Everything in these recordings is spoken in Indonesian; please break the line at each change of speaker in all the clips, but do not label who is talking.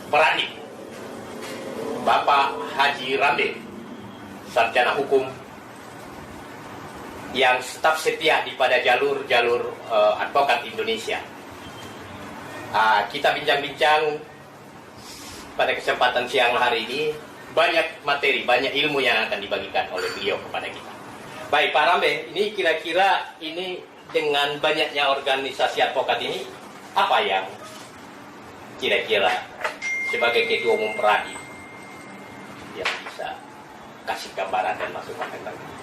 Peradi, Bapak Haji Rambe, sarjana hukum yang tetap setia di pada jalur advokat Indonesia. Kita bincang-bincang pada kesempatan siang hari ini, banyak materi, banyak ilmu yang akan dibagikan oleh beliau kepada kita. Baik Pak Rambe, ini kira-kira ini dengan banyaknya organisasi advokat ini, apa yang kira-kira sebagai Ketua Umum Peradi yang bisa kasih gambaran dan masukan tentang ini?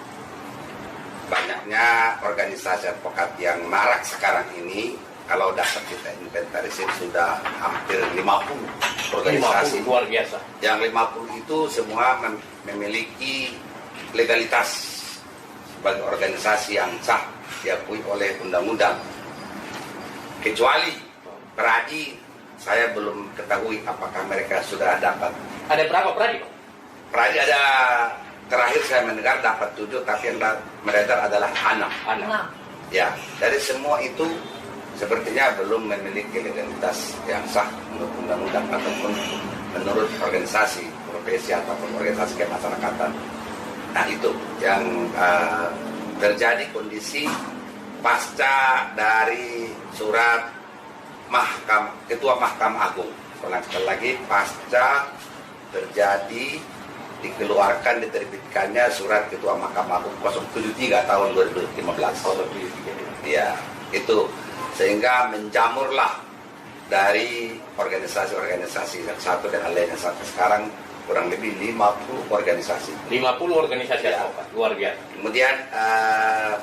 Banyaknya organisasi advokat yang marak sekarang ini, kalau dapat kita inventarisir sudah hampir 50 organisasi.
50, luar biasa.
Yang 50 itu semua memiliki legalitas sebagai organisasi yang sah diakui oleh undang-undang. Kecuali Peradi, saya belum ketahui apakah mereka sudah dapat.
Ada berapa Peradi, Pak?
Peradi ada, terakhir saya mendengar dapat 7, tapi yang beredar adalah 6. Ya, dari semua itu sepertinya belum memiliki legalitas yang sah menurut undang-undang ataupun menurut organisasi profesi ataupun organisasi kemasyarakatan. Nah itu yang terjadi kondisi pasca dari surat Ketua Mahkamah Agung. Sekali lagi, pasca terjadi dikeluarkan, diterbitkannya surat Ketua Mahkamah Agung 073 tahun 2015. Ya, itu sehingga menjamurlah dari organisasi-organisasi yang satu dan lainnya sampai sekarang kurang lebih 50 organisasi.
50 organisasi advokat, luar biasa.
Kemudian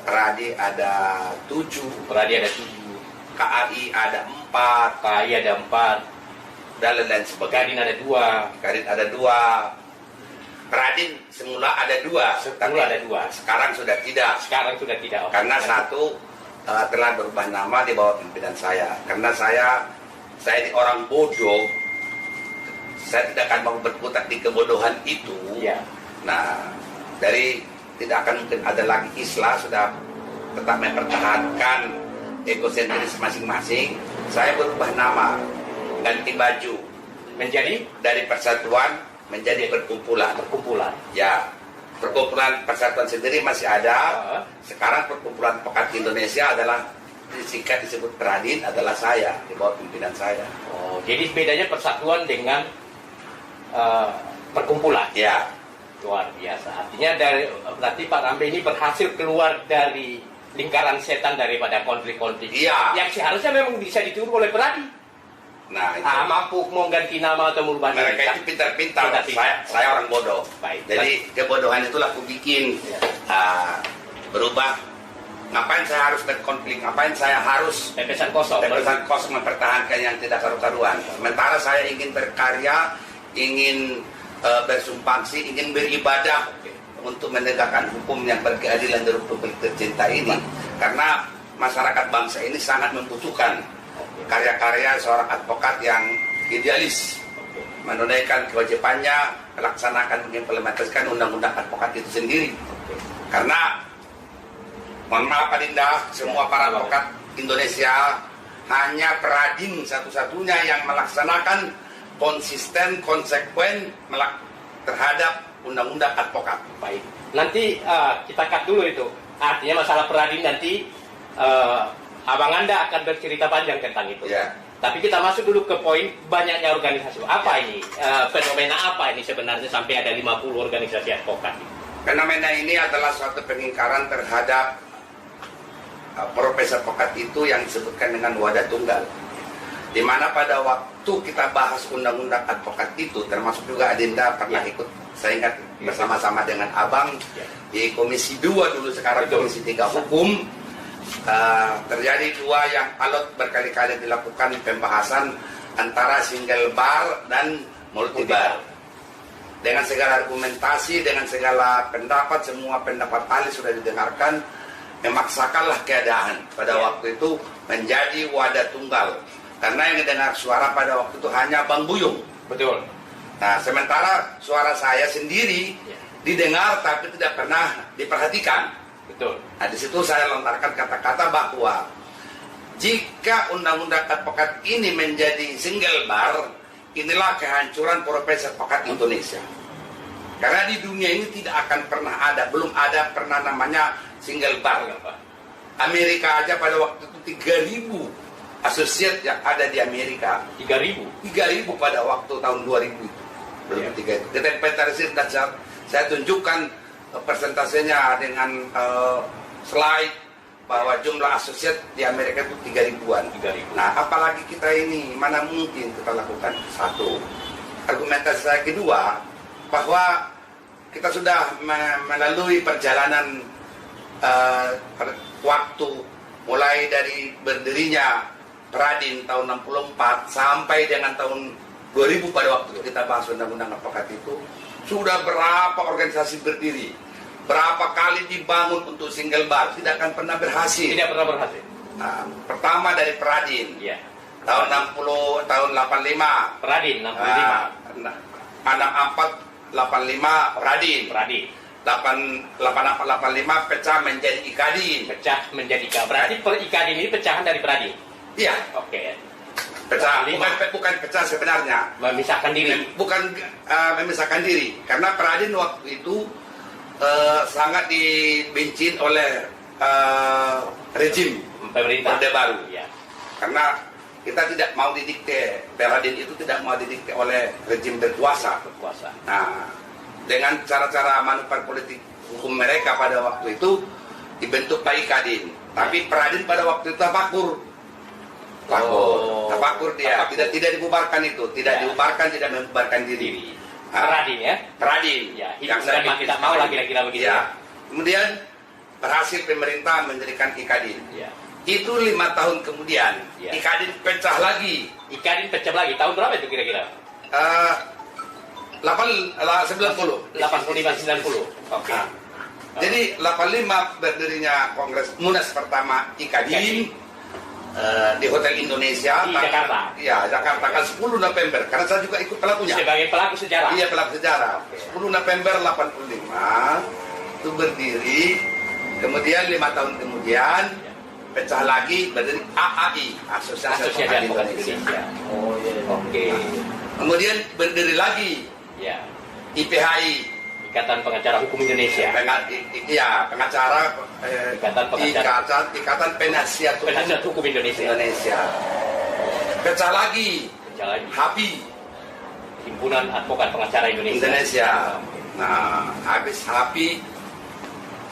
Peradi ada 7,
Peradi ada 7,
KAI ada 4,
KAI ada 4,
dan lain-lain sebagainya.
Kadin ada 2,
Kadin ada 2, Peradin semula ada 2,
semula ada 2.
Sekarang sudah tidak.
Sekarang sudah tidak.
Karena satu telah berubah nama di bawah pimpinan saya. Karena saya ini orang bodoh. Saya tidak akan mau berkutat di kebodohan itu.
Ya.
Nah, dari tidak akan mungkin ada lagi Islah, sudah tetap mempertahankan egosentris masing-masing. Saya berubah nama, ganti baju,
Menjadi
dari persatuan menjadi perkumpulan. Ya, perkumpulan persatuan sendiri masih ada. Sekarang perkumpulan advokat Indonesia adalah disingkat disebut Peradin, adalah saya di bawah pimpinan saya.
Oh, jadi bedanya persatuan dengan perkumpulan.
Ya,
Luar biasa. Artinya berarti Pak Rambe ini berhasil keluar dari lingkaran setan daripada konflik-konflik.
Iya.
Yang seharusnya memang bisa ditiru oleh Peradi.
nah itu.
Mampu mau ganti nama atau merubah diri.
Mereka itu pintar-pintar. Saya orang bodoh.
Baik.
Jadi kebodohan itulah aku bikin berubah. Ngapain saya harus berkonflik? Ngapain saya harus
Pepesan kosong.
mempertahankan yang tidak karu-karuan? Sementara saya ingin berkarya, ingin bersumbangsi, ingin beribadah untuk menegakkan hukum yang berkeadilan dari publik tercinta ini. Karena masyarakat bangsa ini sangat membutuhkan karya-karya seorang advokat yang idealis, menunaikan kewajibannya, melaksanakan, mengimplementasikan undang-undang advokat itu sendiri. Karena mohon maaf Adinda, semua para advokat Indonesia hanya Peradin satu-satunya yang melaksanakan konsisten, konsekuen terhadap undang-undang advokat.
Baik. Nanti kita cut dulu itu. Artinya masalah Peradin nanti Abang Anda akan bercerita panjang tentang itu.
Ya.
Tapi kita masuk dulu ke poin banyaknya organisasi. Apa ini? Fenomena apa ini sebenarnya sampai ada 50 organisasi advokat?
Fenomena ini adalah suatu pengingkaran terhadap profesi advokat itu yang disebutkan dengan wadah tunggal. Di mana pada waktu kita bahas undang-undang advokat itu, termasuk juga Adinda pernah ikut, saya ingat bersama-sama dengan Abang di Komisi 2 dulu, sekarang Komisi 3 Hukum. Terjadi 2 yang alot berkali-kali dilakukan pembahasan antara single bar dan multi bar. Dengan segala argumentasi, dengan segala pendapat, semua pendapat ahli sudah didengarkan, memaksakanlah keadaan pada waktu itu menjadi wadah tunggal. Karena yang didengar suara pada waktu itu hanya Bang Buyung.
Betul.
Nah, sementara suara saya sendiri didengar tapi tidak pernah diperhatikan.
Betul.
Nah, di situ saya lontarkan kata-kata bahwa jika undang-undang advokat ini menjadi single bar, inilah kehancuran profesi advokat Indonesia. Karena di dunia ini tidak akan pernah ada, belum ada pernah namanya single bar. Amerika aja pada waktu itu 3.000 asosiat yang ada di Amerika.
3.000
pada waktu tahun 2000 itu. Belum 3 itu. Kita inventarisir dan saya tunjukkan persentasenya dengan slide bahwa jumlah asosiat di Amerika itu 3.000-an.
3.000.
Nah, apalagi kita ini, mana mungkin kita lakukan satu. Argumentasi saya kedua, bahwa kita sudah melalui perjalanan waktu mulai dari berdirinya Peradin tahun 64 sampai dengan tahun 2000 pada waktu kita bahas undang-undang advokat itu, sudah berapa organisasi berdiri, berapa kali dibangun untuk single bar, tidak akan pernah berhasil.
Tidak pernah berhasil.
Nah, pertama dari Peradin,
Ya.
tahun 60, tahun 85.
Peradin 65.
64, 85 Peradin.
Peradin
85 pecah menjadi Ikadin.
pecah menjadi Ikadin. Berarti Ikadin ini pecahan dari Peradin.
Iya,
Oke.
pecah.
85.
Bukan pecah sebenarnya.
Memisahkan diri.
Bukan memisahkan diri. Karena Peradin waktu itu sangat dibenci oleh rejim
Pemerintah
Orde Baru.
Ya.
Karena kita tidak mau didikte, Peradin itu tidak mau didikte oleh rejim berkuasa.
Berkuasa.
Nah, dengan cara-cara manuver politik hukum mereka pada waktu itu dibentuk Ikadin. Tapi Peradin pada waktu itu tafakur. Tafakur dia.
Tafakur.
Tidak dibubarkan itu, tidak
Ya.
dibubarkan, tidak membubarkan diri. Nah,
Peradin ya.
Peradin.
Ya,
Yang
hidup dan tidak mau lah kira-kira begitu.
Ya. Kemudian berhasil pemerintah mendirikan Ikadin.
Ya.
Itu 5 tahun kemudian,
Ya.
Ikadin pecah lagi.
Ikadin pecah lagi. Tahun berapa itu kira-kira?
90.
85-90. Oke.
Nah, jadi 85 berdirinya Kongres Munas pertama Ikadin di Hotel Indonesia
Di Jakarta.
Iya, Jakarta kan 10 November. Karena saya juga ikut pelakunya.
Sebagai pelaku sejarah.
Iya, pelaku sejarah. 10 November 85 itu berdiri. Kemudian 5 tahun kemudian pecah lagi berdiri AAI, Asosiasi Advokat Indonesia.
Oh iya. Oke.
Kemudian berdiri lagi
Ya.
IPHI,
Ikatan Pengacara Hukum Indonesia.
pengacara
Ikatan Pengacara.
Ikatan Penasihat
Penasihat Hukum Indonesia.
Indonesia. Pecah lagi
Pecah lagi.
HAPI
Himpunan Advokat Pengacara Indonesia.
Indonesia. Nah, habis HAPI,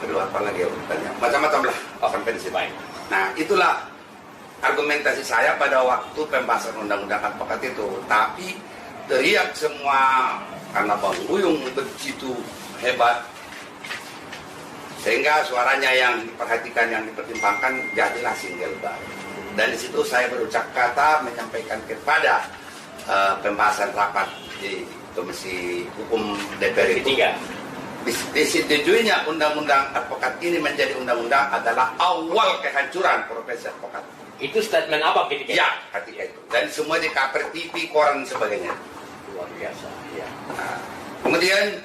kedua apa lagi ya urutannya? Macam-macam lah sampai di situ.
Baik.
Nah, itulah argumentasi saya pada waktu pembahasan undang-undang advokat itu. Tapi teriak semua karena Bang Buyung begitu hebat, sehingga suaranya yang diperhatikan, yang dipertimbangkan jadilah single bar. Dan di situ saya berucap kata menyampaikan kepada pembahasan rapat di Komisi Hukum DPR itu, disetujuinya undang-undang advokat ini menjadi undang-undang adalah awal kehancuran profesi advokat.
Itu statement apa ketika itu?
Ya, ketika itu. Dan semua di cover TV, koran, sebagainya.
Luar biasa. Ya.
Nah, kemudian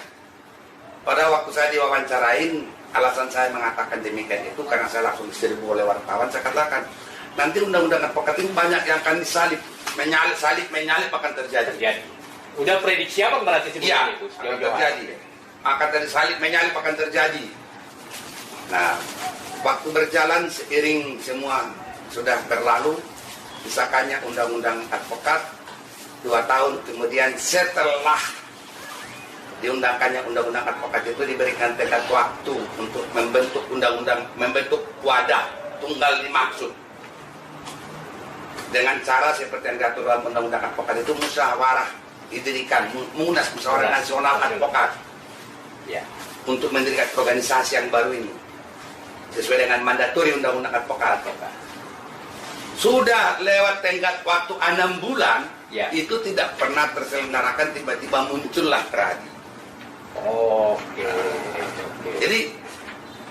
pada waktu saya diwawancarain, alasan saya mengatakan demikian itu karena saya langsung diserbu oleh wartawan. Saya katakan, nanti undang-undang advokat ini banyak yang akan disalib, menyalip akan terjadi.
Udah prediksi apa berarti
Iya,
sebelumnya itu?
akan terjadi. Akan tersalib, menyalip akan terjadi. Nah, waktu berjalan seiring semua sudah berlalu, disahkannya undang-undang advokat 2 tahun kemudian setelah diundangkannya undang-undang advokat itu diberikan tenggat waktu untuk membentuk undang-undang, membentuk wadah tunggal dimaksud dengan cara seperti yang diatur dalam undang-undang advokat itu musyawarah didirikan, munas musyawarah nasional advokat
Ya.
untuk mendirikan organisasi yang baru ini sesuai dengan mandatori undang-undang advokat. Sudah lewat tenggat waktu 6 bulan,
Ya.
itu tidak pernah terselenggarakan, tiba-tiba muncullah Peradin.
Oke.
Jadi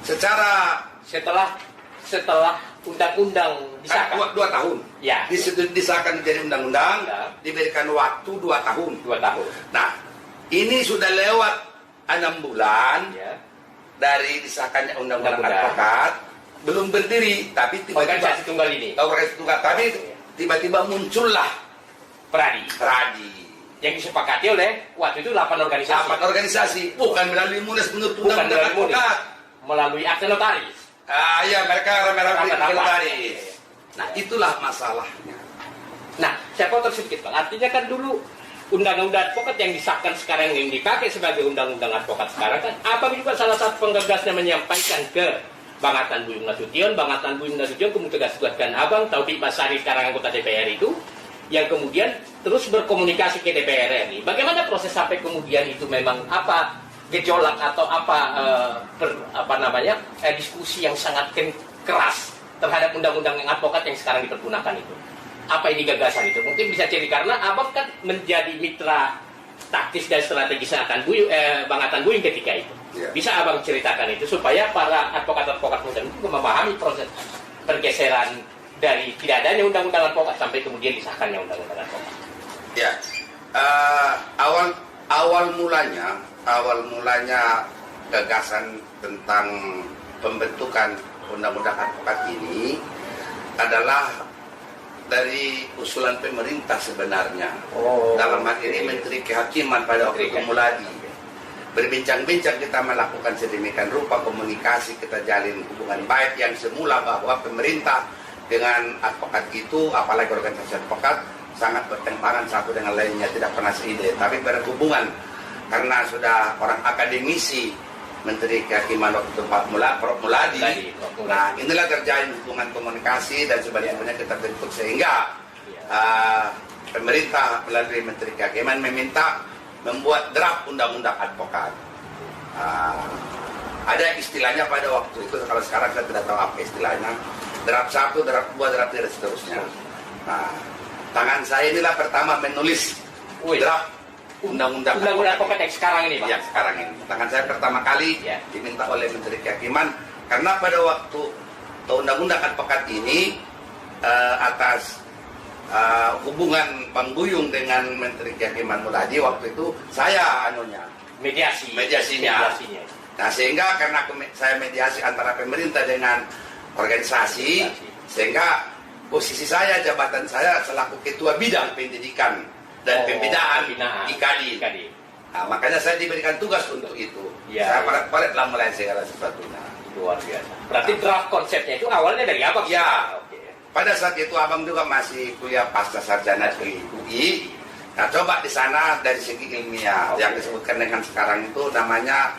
secara
setelah undang-undang disahkan
2 tahun,
Ya.
disahkan menjadi undang-undang,
Ya.
diberikan waktu 2 tahun.
2 tahun.
Nah, ini sudah lewat 6 bulan
Ya.
dari disahkannya undang-undang
Undang-undang.
advokat, belum berdiri, tapi tiba-tiba
Organisasi tunggal ini.
organisasi tunggal, tapi tiba-tiba muncullah
Peradin.
Peradin.
yang disepakati oleh waktu itu 8 organisasi.
8 organisasi, bukan melalui Munas menurut
Bukan
undang-undang
melalui
advokat.
melalui akte notaris.
Iya, mereka rame-rame
Rapat.
bikin notaris. Nah, itulah masalahnya.
Nah, saya potong sedikit Bang. Artinya kan dulu undang-undang advokat yang disahkan sekarang yang dipakai sebagai undang-undang advokat sekarang kan Abang juga salah satu penggagasnya menyampaikan ke Bang Adnan Buyung Nasution. Bang Adnan Buyung Nasution kemudian tegas-tegaskan Abang Taufik Basari sekarang anggota DPR itu yang kemudian terus berkomunikasi ke DPR RI. Bagaimana proses sampai kemudian itu memang apa gejolak atau diskusi yang sangat keras terhadap undang-undang yang advokat yang sekarang dipergunakan itu. Apa ini gagasan itu? Mungkin bisa jadi karena Abang kan menjadi mitra taktis dan strategis Bang Adnan Buyung ketika itu.
Ya.
Bisa Abang ceritakan itu supaya para advokat-advokat muda itu memahami proses pergeseran dari tidak adanya undang-undang advokat sampai kemudian disahkannya undang-undang advokat.
Ya, awal mulanya gagasan tentang pembentukan undang-undang advokat ini adalah dari usulan pemerintah sebenarnya. Dalam hal ini Menteri Kehakiman pada waktu itu Muladi. Berbincang-bincang kita melakukan sedemikian rupa komunikasi, kita jalin hubungan baik yang semula bahwa pemerintah dengan advokat itu, apalagi organisasi advokat, sangat bertentangan satu dengan lainnya, tidak pernah seide. Tapi berhubungan karena sudah orang akademisi, Menteri Kehakiman waktu itu Pak Muladi. Nah, inilah terjalin hubungan komunikasi dan sebagainya kita bentuk sehingga pemerintah melalui Menteri Kehakiman meminta membuat draft undang-undang advokat. Ada istilahnya pada waktu itu, kalau sekarang saya tidak tahu apa istilahnya. Draft 1, draft 2, draft 3 dan seterusnya. Nah, tangan saya inilah pertama menulis draft undang-undang
advokat yang sekarang ini, Pak.
Ya, sekarang ini. Tangan saya pertama kali diminta oleh Menteri Kehakiman karena pada waktu undang-undang advokat ini atas hubungan Bang Buyung dengan Menteri Kehakiman Muladi waktu itu saya mediasinya. Nah, sehingga karena saya mediasi antara pemerintah dengan organisasi, sehingga posisi saya, jabatan saya selaku ketua bidang pendidikan dan pembinaan IKADI. Nah, makanya saya diberikan tugas untuk itu. Saya paret-paret lah mulai segala sesuatunya.
Luar biasa. Berarti draft konsepnya itu awalnya dari Abang?
Ya. Pada saat itu Abang juga masih kuliah pasca sarjana di UI. Nah, coba di sana dari segi ilmiah yang disebutkan dengan sekarang itu namanya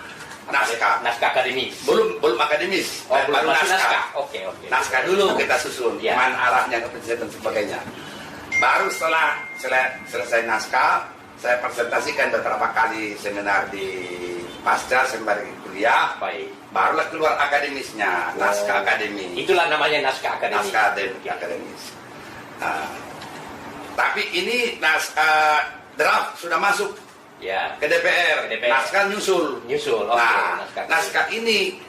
naskah akademis. Belum akademis. Baru naskah. Oke. Naskah dulu kita susun, mana arahnya, kepentingan dan sebagainya. Baru setelah selesai naskah, saya presentasikan beberapa kali seminar di pasca sembari kuliah.
Baik.
Barulah keluar akademisnya, naskah akademis.
Itulah namanya naskah akademis.
Naskah akademis. Tapi ini draft sudah masuk ke DPR. Naskah nyusul. Nah, naskah ini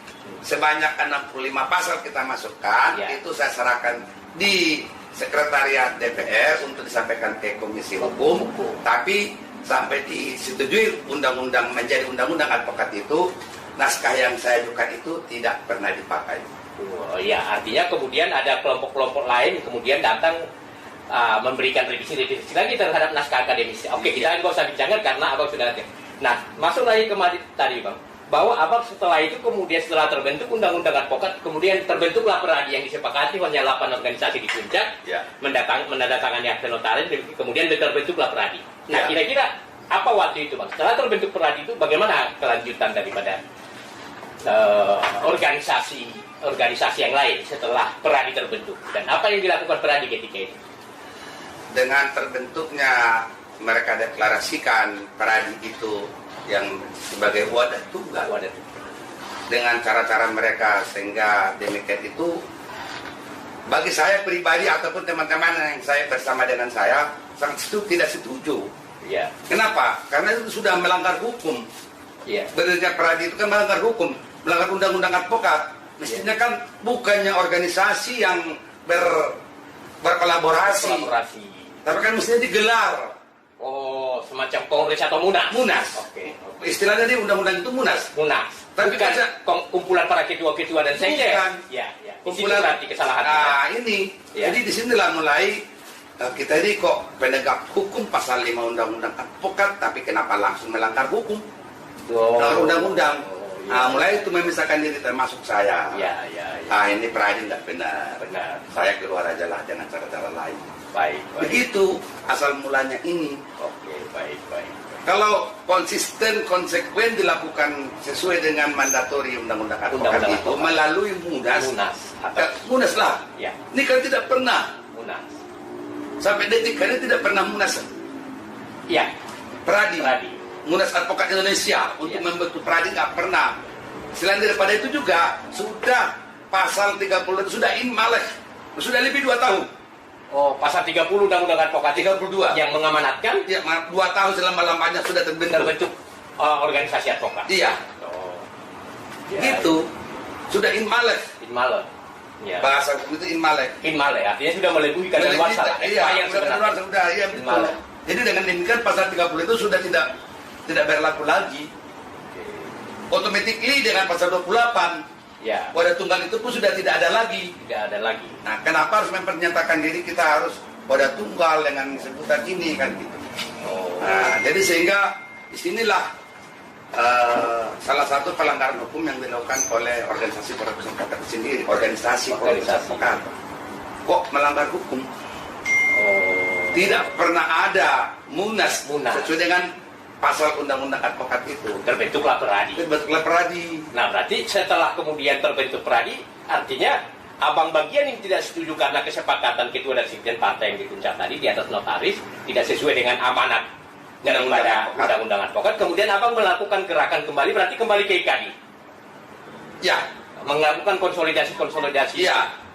sebanyak 65 pasal kita masukkan, itu saya serahkan di Sekretariat DPR untuk disampaikan ke Komisi Hukum. Tapi sampai disetujui undang-undang menjadi undang-undang advokat itu, naskah yang saya ajukan itu tidak pernah dipakai.
Artinya kemudian ada kelompok-kelompok lain kemudian datang memberikan revisi lagi terhadap naskah akademis. Oke, kita nggak usah bincangkan karena Abang sudah ada. Nah, masuk lagi ke tadi Bang, bahwa Abang setelah itu kemudian setelah terbentuk undang-undang advokat, kemudian terbentuklah peradi yang disepakati oleh 8 organisasi di puncak, menandatangani akte notaris, kemudian terbentuklah peradi. Nah, kira-kira apa waktu itu Bang? Setelah terbentuk peradi itu, bagaimana kelanjutan daripada organisasi yang lain setelah peradi terbentuk? Dan apa yang dilakukan peradi ketika itu?
Dengan terbentuknya mereka deklarasikan peradi itu yang sebagai wadah tunggal dengan cara-cara mereka, sehingga demikian itu bagi saya pribadi ataupun teman-teman yang saya bersama dengan saya sangat tidak setuju. Kenapa? Karena itu sudah melanggar hukum. Berdirinya peradi itu kan melanggar hukum, melanggar undang-undang advokat. Mestinya kan bukannya organisasi yang berkolaborasi. Tapi kan mestinya digelar.
Semacam kongres atau munas. Oke.
Istilahnya di undang-undang itu munas.
Tapi kan kumpulan para ketua-ketua dan sekjen.
Kumpulan
berarti kesalahan.
Ini. Jadi disinilah mulai kita ini kok penegak hukum pasal 5 Undang-Undang Advokat, tapi kenapa langsung melanggar hukum? Undang-undang. Mulai itu memisahkan diri termasuk saya. Ini Pradi nggak benar. Saya keluar aja lah dengan cara-cara lain.
Baik.
Begitu asal mulanya ini.
Oke, baik.
Kalau konsisten, konsekuen dilakukan sesuai dengan mandatori Undang-Undang Advokat itu melalui Munas lah.
Ya.
Ini kan tidak pernah.
Munas.
Sampai detik ini tidak pernah Munas.
Ya.
Pradi. Munas Advokat Indonesia untuk membentuk Pradi nggak pernah. Selain daripada itu juga sudah pasal 30 itu sudah inmaleh, sudah lebih 2 tahun.
Oh, pasal 30 Undang-Undang Advokat
32
yang mengamanatkan?
Ya, 2 tahun selama-lamanya sudah terbentuk
organisasi advokat.
Iya.
Oh.
Gitu. Sudah inmaleh.
Ya.
Bahasa itu inmaleh.
Inmaleh artinya sudah melebihi kadaluarsa.
Iya, sudah. Iya, betul. Jadi dengan demikian pasal 30 itu sudah tidak berlaku lagi. Automatically dengan pasal 28 wadah tunggal itu pun sudah tidak ada lagi. Nah, kenapa harus mempernyatakan diri kita harus wadah tunggal dengan sebutan ini kan gitu. Nah, jadi sehingga disinilah salah satu pelanggaran hukum yang dilakukan oleh organisasi profesi advokat sendiri, organisasi advokat. Kok melanggar hukum? Tidak pernah ada munas. Sesuai dengan pasal Undang-Undang Advokat itu
terbentuklah Pradi. Nah, berarti setelah kemudian terbentuk Pradi, artinya abang bagian yang tidak setuju karena kesepakatan ketua dan sekjen partai yang dituncang tadi di atas notaris tidak sesuai dengan amanat daripada Undang-Undang Advokat, kemudian abang melakukan gerakan kembali, berarti kembali ke IKADI.
Ya,
melakukan konsolidasi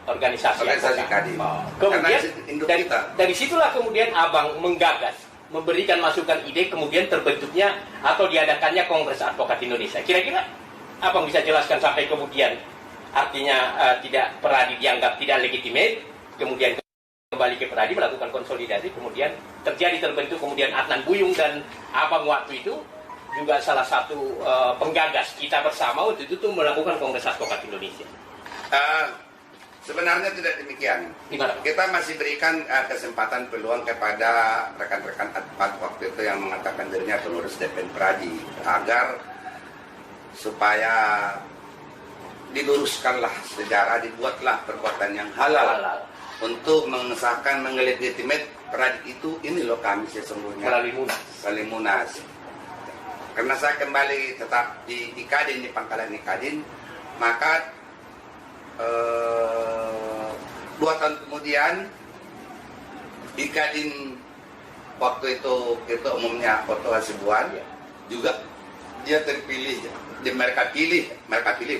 organisasi
IKADI.
Kemudian dari situlah kemudian abang menggagas, memberikan masukan ide, kemudian terbentuknya atau diadakannya Kongres Advokat Indonesia. Kira-kira abang bisa jelaskan sampai kemudian artinya tidak Pradi dianggap tidak legitimate, kemudian kembali ke Pradi melakukan konsolidasi, kemudian terbentuk kemudian Adnan Buyung dan abang waktu itu juga salah satu penggagas kita bersama untuk itu melakukan Kongres Advokat Indonesia.
Sebenarnya tidak demikian.
Gimana?
Kita masih berikan kesempatan peluang kepada rekan-rekan advokat waktu itu yang mengatakan dirinya pengurus DPN Pradi agar supaya diluruskanlah sejarah, dibuatlah perbuatan yang halal untuk mengesahkan, mengelegitimate Pradi itu. Ini loh kami sesungguhnya melalui Munas. Karena saya kembali tetap di Kadin, di pangkalan Kadin, maka 2 tahun kemudian di Kadin waktu itu umumnya Otto Hasibuan juga dia terpilih, mereka pilih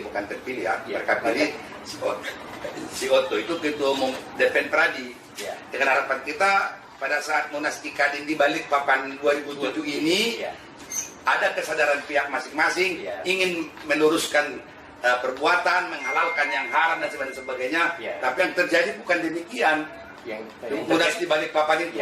bukan terpilih ya, mereka pilih si Otto itu ketua umum DPN Pradi. Dengan harapan kita pada saat Munas di Kadin di Balikpapan 2007 ini ada kesadaran pihak masing-masing ingin meluruskan perbuatan, menghalalkan yang haram dan sebagainya. Tapi yang terjadi bukan demikian. Munas di Balikpapan itu.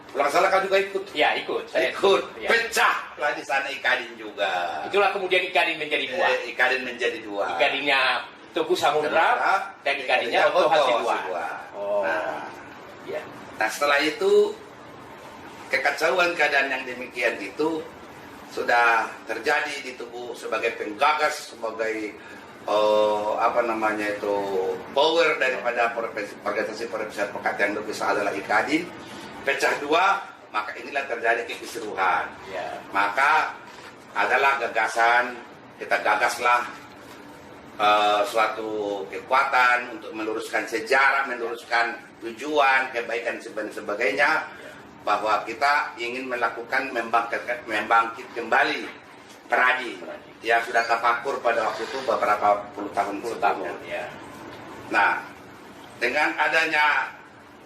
Kalau salah kan juga ikut.
Ikut.
Pecah lah di sana Ikadin juga.
Itulah kemudian Ikadin menjadi 2.
Ikadin menjadi 2.
Ikadinnya Teguh Samudra dan Ikadinnya Otto Hasibuan.
Nah, setelah itu kekacauan keadaan yang demikian itu sudah terjadi di tubuh sebagai penggagas, sebagai power daripada organisasi profesi advokat yang lebih besar adalah Ikadin. Pecah 2, maka inilah terjadi kekisruhan. Maka adalah gagasan, kita gagaslah suatu kekuatan untuk meluruskan sejarah, meluruskan tujuan, kebaikan dan sebagainya, bahwa kita ingin melakukan membangkit kembali Pradi yang sudah tafakur pada waktu itu beberapa puluh tahun sebelumnya. Nah, dengan adanya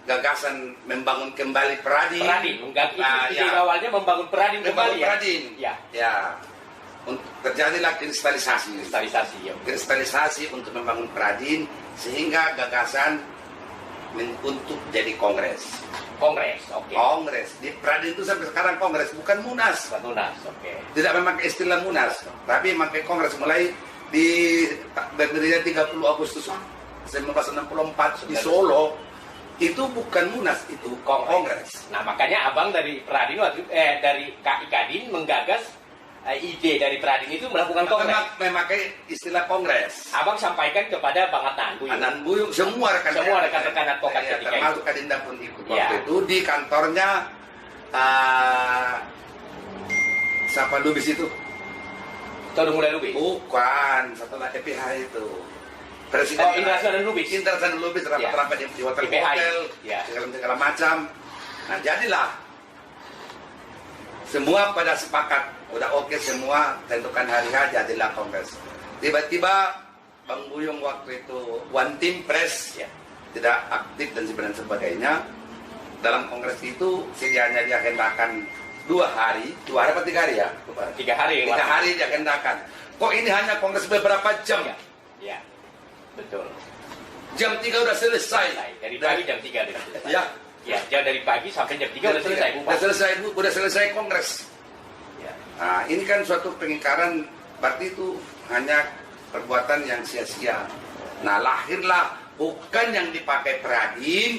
gagasan membangun kembali Pradi
awalnya membangun Pradi kembali.
Terjadilah kristalisasi untuk membangun Pradi, sehingga gagasan untuk jadi Kongres. Di Pradi itu sampai sekarang Kongres, bukan Munas. Tidak memakai istilah Munas, tapi memakai Kongres mulai di berdirinya 30 Agustus 1964 di Solo. Itu bukan Munas, itu Kongres.
Nah, makanya abang dari Pradin dari KI Kadin menggagas ide dari Pradin itu melakukan kongres.
Memakai istilah Kongres.
Abang sampaikan kepada Bang Adnan Buyung.
Adnan Buyung, semua
rekan-rekan advokat ketika itu.
Termasuk Kadinda pun ikut waktu itu di kantornya siapa Lubis itu?
Todung Mulai Lubis?
Bukan, setelah EPH itu. Presiden
Indra Lubis.
Rapat-rapat di hotel-hotel, segala macam. Nah, jadilah semua pada sepakat, udah oke semua, tentukan hari H, jadilah kongres. Tiba-tiba Bang Buyung waktu itu one team press, tidak aktif dan sebagainya. Dalam kongres itu sedianya diagendakan 2 hari apa 3 hari ya?
3 hari.
3 hari diagendakan. Kok ini hanya kongres beberapa jam?
Ya. Betul.
Jam 3 udah selesai.
Dari pagi jam 3 udah selesai.
Ya.
Ya, dari pagi sampai jam 3 udah selesai.
Udah selesai kongres.
Ya.
Nah, ini kan suatu pengingkaran, berarti itu hanya perbuatan yang sia-sia. Nah, lahirlah bukan yang dipakai Pradin,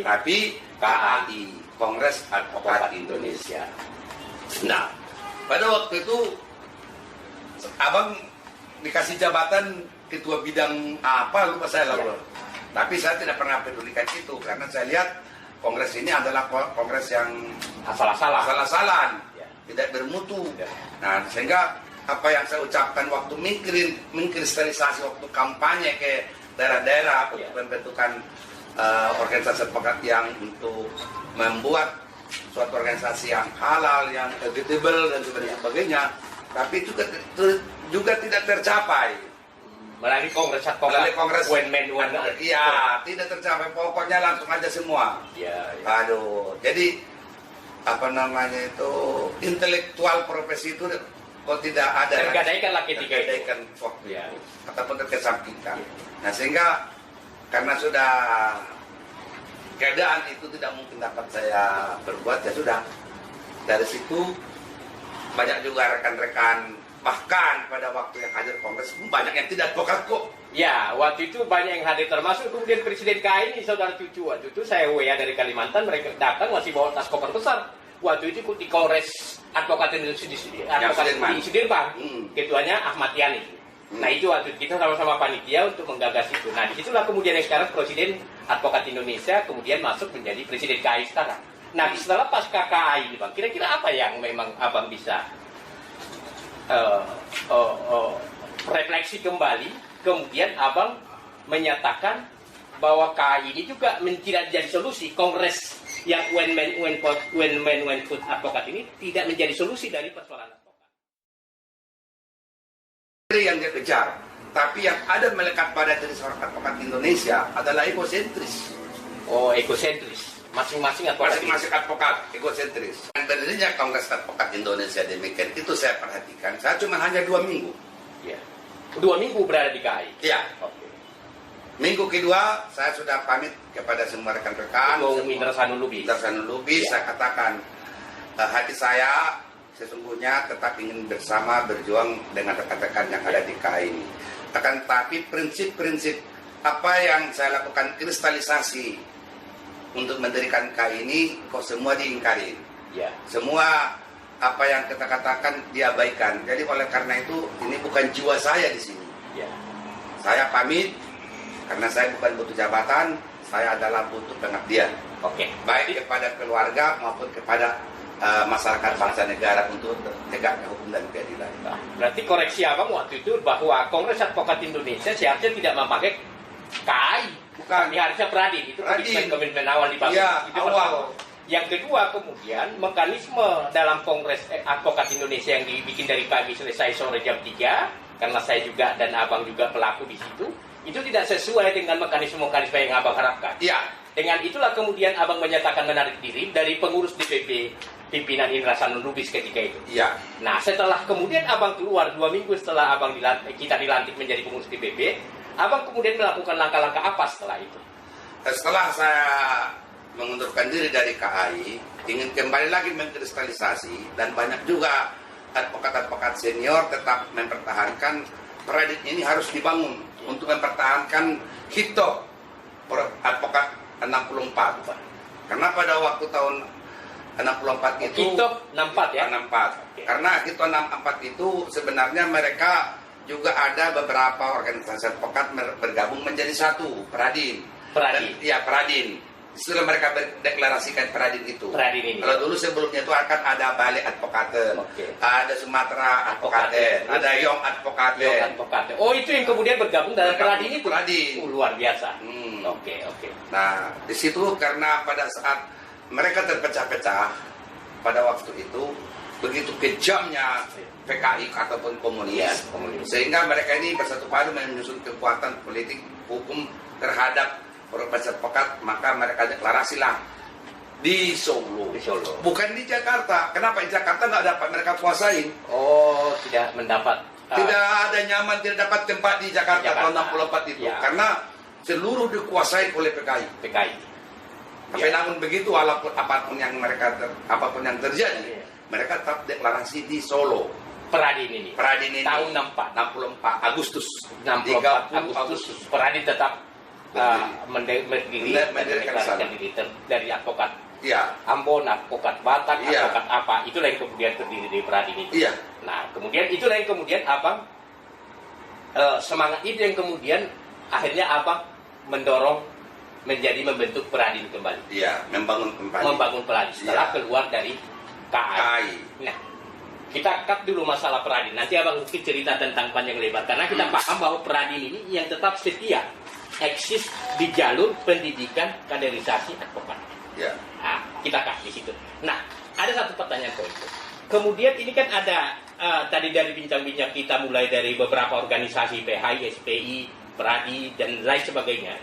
tapi KAI, Kongres Advokat Indonesia. Nah, pada waktu itu abang dikasih jabatan ketua bidang apa lupa saya lalu. Tapi saya tidak pernah pedulikan itu karena saya lihat kongres ini adalah kongres yang asal-asalan, tidak bermutu. Nah, sehingga apa yang saya ucapkan waktu mengkristalisasi waktu kampanye ke daerah-daerah untuk pembentukan organisasi advokat yang untuk membuat suatu organisasi yang halal, yang kredibel dan sebagainya, tapi juga tidak tercapai.
Melalui kongres
iya, tidak tercapai. Pokoknya langsung aja semua. Aduh, jadi apa namanya itu intelektual profesi itu kok tidak ada.
Tergadaikanlah ketika itu.
Waktu itu, ataupun terkesampingkan. Nah, sehingga karena sudah keadaan itu tidak mungkin dapat saya berbuat, ya sudah. Dari situ banyak juga rekan-rekan, bahkan pada waktu yang hadir kongres banyak yang tidak advokat kok.
Ya, waktu itu banyak yang hadir, termasuk kemudian Presiden KAI ini Saudara Cucu. Waktu itu saya WA dari Kalimantan, mereka datang masih bawa tas koper besar. Waktu itu ikut di Kongres Advokat Indonesia di Sudirman. Ketuanya Ahmad Yani. Nah, itu waktu kita sama-sama panitia untuk menggagas itu. Nah, disitulah kemudian yang sekarang Presiden Advokat Indonesia kemudian masuk menjadi Presiden KAI sekarang. Nah, setelah pasca KAI ini, Bang, kira-kira apa yang memang Abang bisa refleksi kembali, kemudian Abang menyatakan bahwa KAI ini juga tidak menjadi solusi. Kongres yang when man food advokat ini tidak menjadi solusi dari persoalan advokat.
Yang dia kejar, tapi yang ada melekat pada diri seorang advokat Indonesia adalah egosentris.
Oh, egosentris. Masing-masing advokat
egosentris. Dan berdirinya Kongres Advokat Indonesia demikian itu saya perhatikan. Saya cuma hanya 2 minggu.
Ya. 2 minggu berada di KAI.
Iya.
Oke.
Minggu kedua saya sudah pamit kepada semua rekan-rekan.
Indra Sanulubis.
Saya katakan hati saya sesungguhnya tetap ingin bersama berjuang dengan rekan-rekan yang ada di KAI ini. Akan tetapi prinsip-prinsip apa yang saya lakukan kristalisasi untuk mendirikan KAI ini kok semua diingkari.
Ya.
Semua apa yang kita katakan diabaikan. Jadi oleh karena itu ini bukan jiwa saya di sini.
Ya.
Saya pamit karena saya bukan butuh jabatan, saya adalah butuh pengabdian.
Oke.
Baik kepada keluarga maupun kepada masyarakat bangsa negara untuk tegaknya hukum dan keadilan.
Nah, berarti koreksi Abang waktu itu bahwa Kongres Advokat Indonesia seharusnya tidak memakai KAI.
Bukan.
Ini harusnya Pradin. Itu komitmen awal dibangun.
Ya,
itu
awal.
Yang kedua kemudian mekanisme dalam Kongres Advokat Indonesia yang dibikin dari pagi selesai sore jam 3, karena saya juga dan Abang juga pelaku di situ, itu tidak sesuai dengan mekanisme-mekanisme yang Abang harapkan.
Iya.
Dengan itulah kemudian Abang menyatakan menarik diri dari pengurus DPP pimpinan Indra Sanulubis ketika itu.
Iya.
Nah, setelah kemudian Abang keluar 2 minggu setelah kita dilantik menjadi pengurus DPP, Abang kemudian melakukan langkah-langkah apa setelah itu?
Setelah saya mengundurkan diri dari KAI, ingin kembali lagi mengkristalisasi, dan banyak juga advokat-advokat senior tetap mempertahankan paradigma ini harus dibangun untuk mempertahankan hito advokat 64. Karena pada waktu tahun 64 itu
Hito 64 ya?
64.
Oke.
Karena Hito 64 itu sebenarnya mereka juga ada beberapa organisasi advokat bergabung menjadi satu, Peradin.
Peradin.
Iya, Peradin. Setelah mereka deklarasikan Peradin itu.
Peradin ini.
Kalau dulu sebelumnya itu akan ada Bali Advokaten,
Oke.
ada Sumatera Advokaten,
Advokaten.
ada Yong Advokaten.
Yong Advokaten. Oh, itu yang kemudian bergabung dalam Peradin itu?
Peradin.
Luar biasa.
Hmm.
Oke.
Nah, di situ karena pada saat mereka terpecah-pecah pada waktu itu begitu kejamnya PKI ataupun komunis,
Iya, komunis.
sehingga mereka ini bersatu padu menyusun kekuatan politik hukum terhadap organisasi advokat, maka mereka deklarasilah di Solo.
Di Solo.
Bukan di Jakarta. Kenapa di Jakarta nggak dapat mereka kuasain?
Oh, tidak mendapat.
Tidak ada nyaman, tidak dapat tempat di Jakarta, tahun 64 itu.
Ya.
Karena seluruh dikuasai oleh PKI.
PKI.
Tapi
Ya.
namun begitu, walaupun apapun yang terjadi,
Iya.
mereka tetap deklarasi di Solo.
Peradin ini.
Peradin ini
Tahun 64
Agustus.
64
30
Agustus. Peradin tetap mendeklarasikan diri dari advokat
Iya.
Ambon, advokat Batak,
Iya.
advokat apa, itulah yang kemudian terdiri dari Peradin itu.
Iya.
Nah, kemudian itulah yang kemudian Abang semangat itu yang kemudian akhirnya Abang mendorong membentuk Peradin kembali,
Iya, membangun kembali.
membangun Peradin setelah
Iya.
keluar dari KAI.
KAI.
Nah, kita cut dulu masalah Peradin. Nanti Abang mungkin cerita tentang panjang lebar karena kita paham bahwa Peradin ini yang tetap setia eksis di jalur pendidikan kaderisasi advokat.
Iya.
Nah, kita cut di situ. Nah, ada satu pertanyaan poin. Kemudian ini kan ada tadi dari bincang-bincang kita mulai dari beberapa organisasi PHI, SPI, Peradi dan lain sebagainya.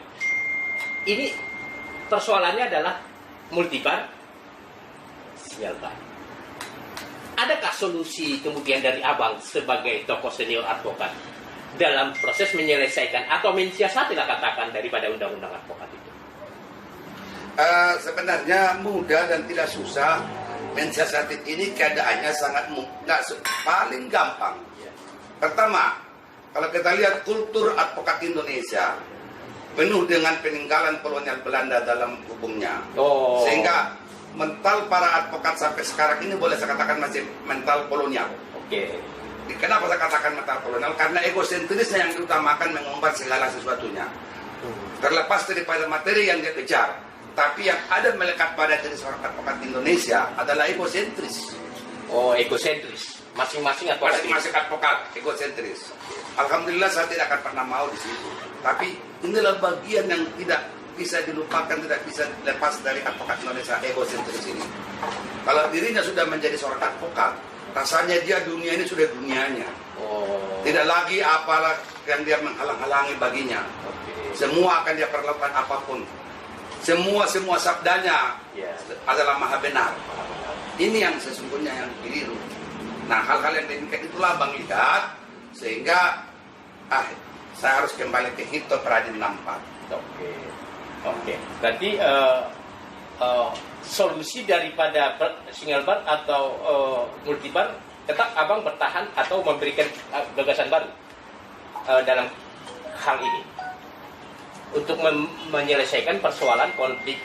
Ini persoalannya adalah multibar, single bar. Adakah solusi kemudian dari Abang sebagai tokoh senior advokat dalam proses menyelesaikan atau mensiasatilah katakan daripada undang-undang advokat itu?
Sebenarnya mudah dan tidak susah. Mensiasati ini keadaannya sangat paling gampang. Pertama, kalau kita lihat kultur advokat Indonesia penuh dengan peninggalan kolonial Belanda dalam hukumnya.
Oh.
Sehingga mental para advokat sampai sekarang ini boleh saya katakan masih mental kolonial.
Oke.
Kenapa saya katakan mental kolonial? Karena egosentrisnya yang diutamakan mengumbar segala sesuatunya. Terlepas daripada materi yang dia kejar, tapi yang ada melekat pada diri seorang advokat Indonesia adalah egosentris.
Oh, egosentris. Masing-masing advokat.
Masing-masing advokat egosentris. Alhamdulillah saya tidak akan pernah mau di situ. Tapi inilah bagian yang tidak bisa dilupakan, tidak bisa lepas dari advokat Indonesia, egosentris ini. Kalau dirinya sudah menjadi seorang advokat, rasanya dia dunia ini sudah dunianya.
Oh.
Tidak lagi apalah yang dia menghalang-halangi baginya.
Oke.
Semua akan dia perlakukan apapun. Semua sabdanya adalah maha benar. Ini yang sesungguhnya yang keliru. Nah, hal-hal yang demikian itulah Bang lihat, sehingga saya harus kembali ke Hito Peradin 64.
Oke. Berarti solusi daripada single bar atau multibar tetap Abang bertahan atau memberikan gagasan baru dalam hal ini untuk menyelesaikan persoalan konflik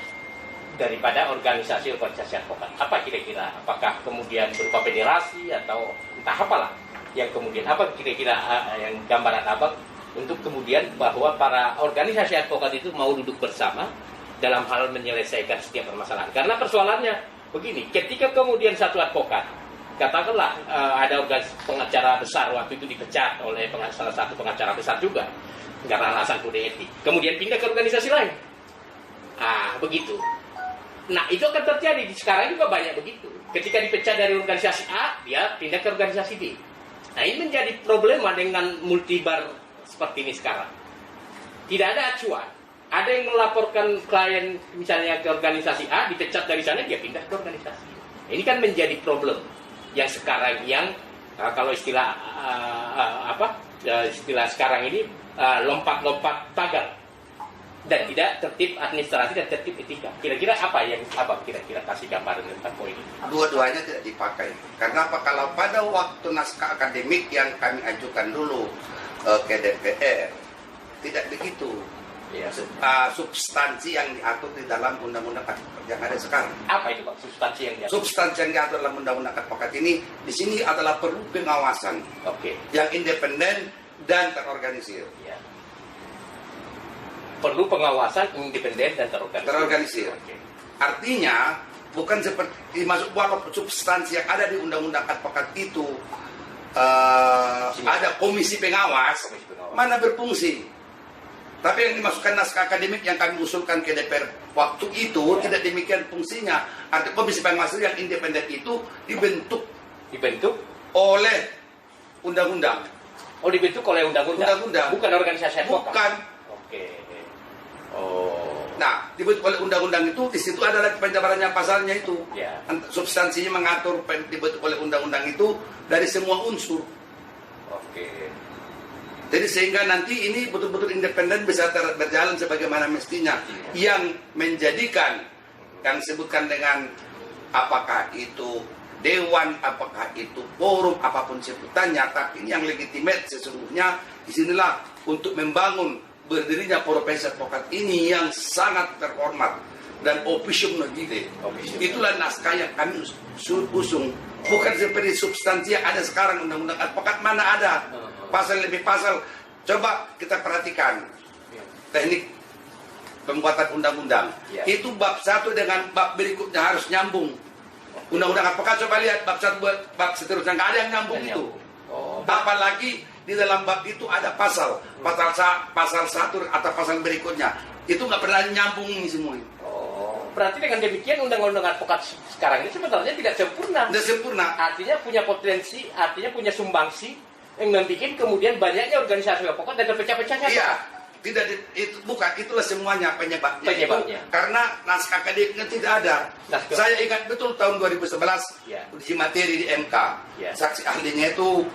daripada organisasi advokat. Apa kira-kira? Apakah kemudian berupa federasi atau entah apalah yang kemudian apa kira-kira yang gambaran Abang untuk kemudian bahwa para organisasi advokat itu mau duduk bersama dalam hal menyelesaikan setiap permasalahan. Karena persoalannya begini, ketika kemudian satu advokat, katakanlah ada pengacara besar waktu itu dipecat oleh salah satu pengacara besar juga karena alasan kode etik, kemudian pindah ke organisasi lain. Begitu. Nah, itu akan terjadi sekarang juga banyak begitu. Ketika dipecat dari organisasi A, dia pindah ke organisasi B. Nah, ini menjadi problema dengan multibar seperti ini sekarang. Tidak ada acuan. Ada yang melaporkan klien misalnya ke organisasi A, dipecat dari sana, dia pindah ke organisasi. Ini kan menjadi problem yang sekarang yang kalau istilah istilah sekarang ini lompat-lompat pagar dan tidak tertib administrasi dan tertib etika. Kira-kira apa yang Abang kira-kira kasih gambaran tentang poin ini?
Dua-duanya tidak dipakai. Karena apa? Kalau pada waktu naskah akademik yang kami ajukan dulu ke DPR, tidak begitu.
Ya.
Substansi yang diatur di dalam undang-undang advokat yang ada sekarang.
Apa itu Pak substansi yang diatur?
Substansi yang diatur dalam undang-undang advokat ini di sini adalah perlu pengawasan
Oke.
yang independen dan terorganisir.
Ya. Perlu pengawasan independen dan
Terorganisir.
Oke.
Artinya bukan seperti masuk walaupun substansi yang ada di undang-undang advokat itu ada komisi pengawas, mana berfungsi. Tapi yang dimasukkan naskah akademik yang kami usulkan ke DPR waktu itu tidak demikian fungsinya. Artinya komisi pengawas yang independen itu dibentuk oleh undang-undang.
Oh, dibentuk oleh undang-undang.
Undang-undang.
Bukan organisasi advokat.
Bukan.
Oke. Oh.
Nah, dibentuk oleh undang-undang itu di situ ada lagi penjabarannya pasalnya itu.
Ya.
Substansinya mengatur dibentuk oleh undang-undang itu dari semua unsur.
Oke.
Jadi sehingga nanti ini betul-betul independen bisa berjalan sebagaimana mestinya. Yang menjadikan yang disebutkan dengan apakah itu dewan, apakah itu forum, apapun sebutannya, tapi ini yang legitimate sesungguhnya disinilah untuk membangun berdirinya profesi advokat ini yang sangat terhormat dan officium nobile. Itulah naskah yang kami usung. Bukan seperti substansi yang ada sekarang undang-undang advokat mana ada. Pasal lebih pasal, coba kita perhatikan teknik pembuatan undang-undang. Itu bab 1 dengan bab berikutnya harus nyambung. Undang-undang advokat coba lihat bab 1 bab seterusnya nggak ada yang nyambung itu. Apalagi di dalam bab itu ada pasal 1 atau pasal berikutnya. Itu nggak pernah nyambung ini semua.
Berarti dengan demikian undang-undang advokat sekarang ini sebenarnya tidak sempurna.
Tidak sempurna.
Artinya punya potensi, artinya punya sumbangsi yang membuat kemudian banyaknya organisasi advokat dan terpecah-pecahnya.
Iya, itu bukan, itulah semuanya penyebabnya. Itu, karena naskah akademiknya tidak ada. Saya ingat betul tahun 2011 uji materi di MK. Saksi ahlinya itu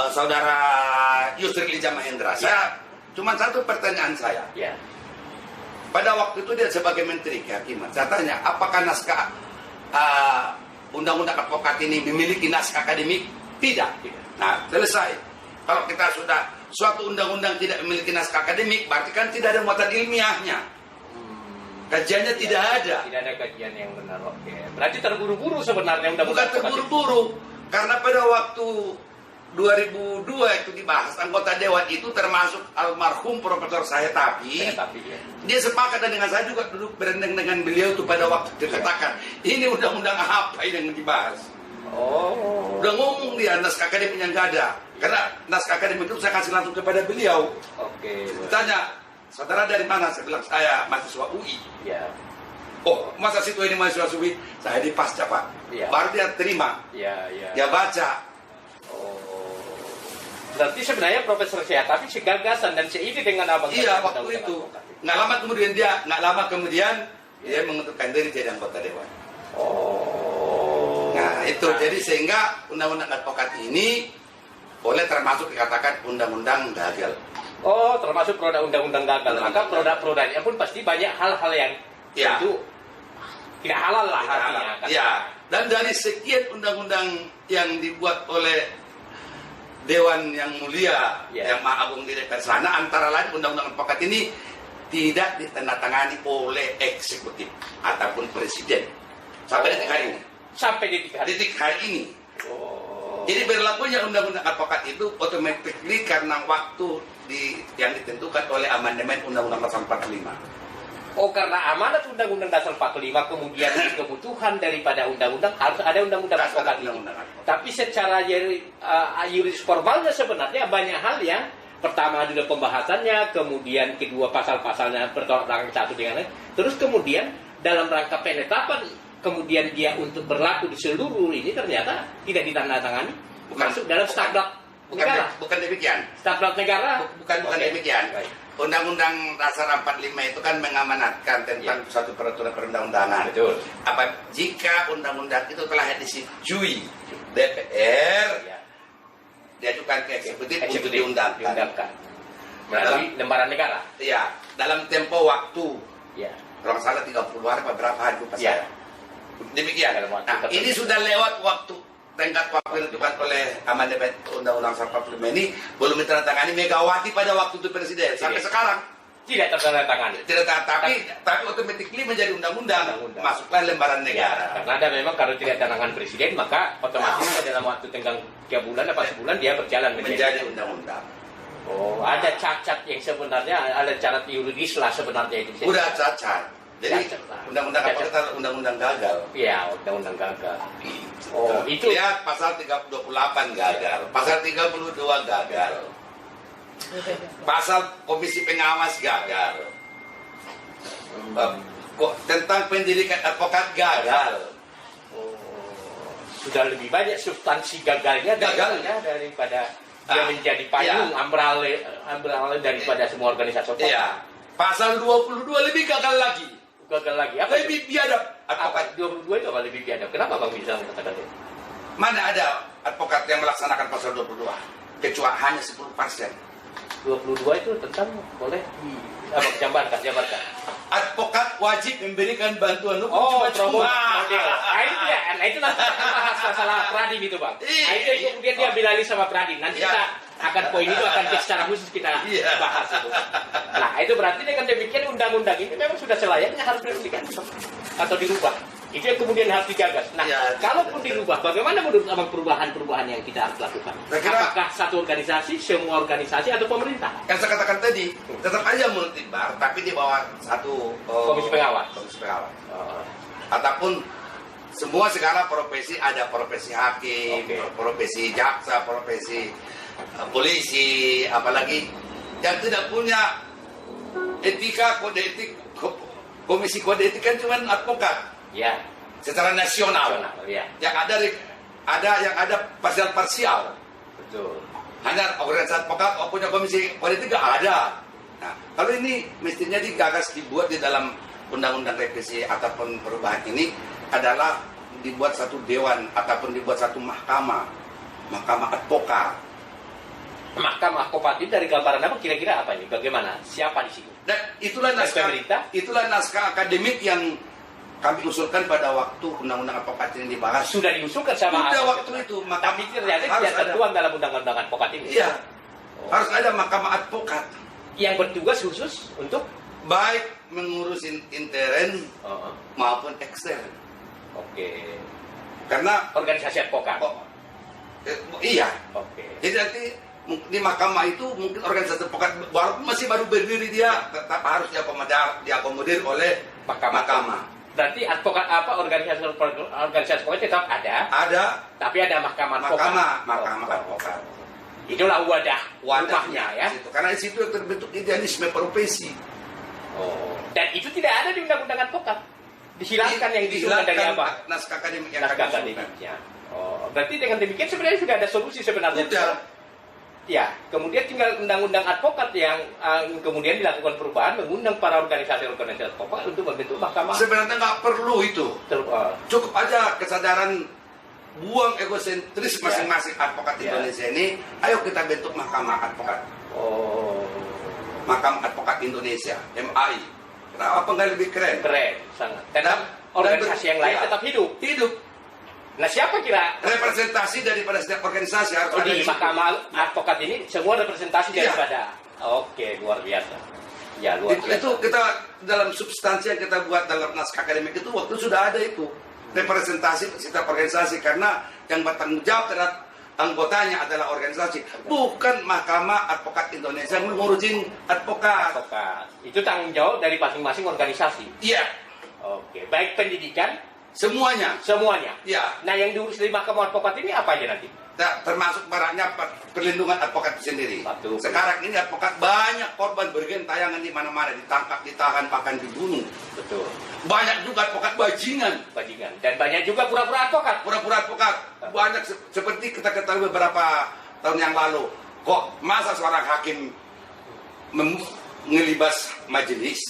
saudara Yusril Ija Mahendra. Saya cuma satu pertanyaan saya. Pada waktu itu dia sebagai menteri kehakiman. Saya tanya, apakah naskah undang-undang advokat ini memiliki naskah akademik? Tidak. Nah, selesai. Kalau kita sudah suatu undang-undang tidak memiliki naskah akademik, berarti kan tidak ada muatan ilmiahnya. Kajiannya tidak ada.
Tidak ada kajian yang benar. Oke. Berarti terburu-buru sebenarnya undang-undang.
Bukan terburu-buru. Karena pada waktu 2002 itu dibahas, anggota dewan itu termasuk almarhum Profesor Sayatapi. Dia sepakat dan dengan saya juga duduk berendeng dengan beliau itu pada waktu dikatakan ini undang-undang apa yang dibahas. Udah ngomong dia naskah akademiknya nggak ada. Karena naskah akademik itu saya kasih langsung kepada beliau. Ditanya, saudara dari mana? Saya bilang saya mahasiswa UI. Oh, masa situ ini mahasiswa UI? Saya di pasca Pak. Baru dia terima. Dia baca.
Berarti sebenarnya Profesor Sayatapi segagasan dan seide dengan abang.
Iya, waktu itu. Nggak lama kemudian dia mengundurkan diri jadi anggota dewan. Nah, itu jadi sehingga undang-undang advokat ini boleh termasuk dikatakan undang-undang gagal.
Termasuk produk undang-undang gagal. Maka produk-produknya pun pasti banyak hal-hal yang itu tidak halal lah artinya.
Iya. Dan dari sekian undang-undang yang dibuat oleh Dewan yang Mulia, yang Maha Agung di DPR sana, antara lain undang-undang advokat ini tidak ditandatangani oleh eksekutif ataupun presiden sampai detik hari ini.
Sampai
detik hari ini. Jadi berlakunya undang-undang advokat itu otomatis karena waktu yang ditentukan oleh amandemen Undang-Undang Dasar 45.
Karena amanat Undang-Undang Dasar 45 kemudian kebutuhan daripada undang-undang harus ada undang-undang advokat ini. Tapi secara yuridis formalnya sebenarnya banyak hal yang pertama ada pembahasannya, kemudian kedua pasal-pasalnya bertolak belakang satu dengan lain, terus kemudian dalam rangka penetapan kemudian dia untuk berlaku di seluruh ini ternyata tidak ditandatangani masuk dalam statuta negara.
Bukan demikian.
Statuta negara
bukan demikian. Undang-Undang Dasar 45 itu kan mengamanatkan tentang suatu peraturan perundang-undangan.
Betul.
Jika undang-undang itu telah disetujui DPR, diajukan ke eksekutif untuk diundangkan.
Melalui lembaran negara.
Iya, dalam tempo waktu. Kalau salah 30 hari berapa hari lupa saya. Demikian. Nah, ini sudah lewat waktu tenggat waktu yang ditentukan oleh amandemen Undang-Undang 45 ini belum ditandatangani Megawati pada waktu itu presiden sampai sekarang.
Tidak tertandatangani.
Tidak, tapi automatically menjadi undang-undang. Masuklah lembaran negara.
Ya, karena ada memang kalau tidak tangan presiden, maka otomatis dalam waktu tenggang 3 bulan apa sebulan dia berjalan
menjadi undang-undang.
Oh, ada cacat yang sebenarnya, ada cacat yuridis lah sebenarnya itu.
Udah cacat. Jadi undang-undang apa kita undang-undang gagal.
Iya, undang-undang gagal. Oh, itu
lihat pasal 28 gagal, pasal 32 gagal. Pasal komisi pengawas gagal. Tentang pendidikan advokat gagal.
Sudah lebih banyak substansi gagalnya daripada dia menjadi payung ambrale daripada semua organisasi.
Iya. Pasal 22 lebih gagal lagi.
Apa
lebih biadab.
Advokat 22 itu apa lebih biadab? Kenapa Bang bisa mengatakan itu?
Mana ada advokat yang melaksanakan pasal 22? Kecuali hanya 10%.
22 itu tentang boleh jabarkan.
Advokat wajib memberikan bantuan hukum
cuma. Itu nanti bahas masalah Pradim itu Bang. Itu kemudian dia bilali sama Pradim. Nanti kita akan poin itu akan secara khusus kita bahas itu. Nah itu berarti dengan demikian undang-undang ini memang sudah selayaknya harus diganti atau dirubah. Itu yang kemudian harus digagas. Nah, kalaupun dirubah, bagaimana menurut Abang perubahan-perubahan yang kita harus lakukan? Apakah satu organisasi, semua organisasi, atau pemerintah?
Yang saya katakan tadi, tetap aja multibar, tapi di bawah satu
komisi pengawas.
Ataupun semua segala profesi, ada profesi hakim, profesi jaksa, profesi polisi, apalagi yang tidak punya etika, kode etik, komisi kode etik kan cuma advokat.
Ya.
Secara nasional.
Ya.
Yang yang ada parsial.
Betul.
Hanya organisasi advokat punya komisi politik nggak ada. Nah, kalau ini mestinya digagas dibuat di dalam undang-undang revisi ataupun perubahan ini adalah dibuat satu dewan ataupun dibuat satu mahkamah advokat.
Mahkamah advokat itu dari gambaran apa kira-kira apa ini? Bagaimana? Siapa di situ?
Dan itulah naskah akademik yang kami usulkan pada waktu undang-undang advokat ini dibahas.
Sudah diusulkan sama
sudah waktu itu.
Tapi ternyata tidak tertuang dalam undang-undang advokat ini.
Iya. Harus ada mahkamah advokat
yang bertugas khusus untuk
baik mengurusin intern maupun ekstern.
Oke.
Karena
organisasi advokat.
Iya.
Oke.
Jadi nanti di mahkamah itu mungkin organisasi advokat masih baru berdiri, dia tetap harus diakomodir oleh mahkamah.
Berarti advokat organisasi advokat tetap ada.
Ada.
Tapi ada mahkamah
advokat.
Itulah wadahnya ya.
Karena di situ terbentuk idealisme profesi.
Dan itu tidak ada di undang-undang advokat. Dihilangkan yang diusulkan dari apa?
Naskah akademik yang
naskah akademiknya. Berarti dengan demikian sebenarnya sudah ada solusi sebenarnya. Ya, kemudian tinggal undang-undang advokat yang kemudian dilakukan perubahan, mengundang para organisasi advokat untuk membentuk mahkamah.
Sebenarnya nggak perlu itu. Cukup aja kesadaran, buang egosentris masing-masing advokat Indonesia ini. Ayo kita bentuk mahkamah advokat. Mahkamah Advokat Indonesia, MAI. Kenapa nggak lebih keren?
Keren, sangat. Karena organisasi yang lain tetap hidup. Nah siapa kira
representasi daripada setiap organisasi harus ada
di mahkamah advokat ini semua representasi daripada. Oke, luar biasa. Ya luar biasa.
Itu kita dalam substansi yang kita buat dalam naskah akademik itu waktu sudah ada itu representasi setiap organisasi, karena yang bertanggung jawab terhadap anggotanya adalah organisasi, bukan Mahkamah Advokat Indonesia ngurusin advokat.
Itu tanggung jawab dari masing-masing organisasi.
Iya.
Oke, baik pendidikan.
Semuanya. Ya.
Nah, yang diurus dari Mahkamah Advokat ini apa aja nanti?
Nah, termasuk maraknya perlindungan advokat itu sendiri. Sekarang ini advokat banyak korban bergentayangan di mana-mana, ditangkap, ditahan, bahkan dibunuh.
Betul.
Banyak juga advokat bajingan.
Dan banyak juga pura-pura advokat.
Banyak seperti kita ketahui beberapa tahun yang lalu. Kok masa seorang hakim ngelibas majelis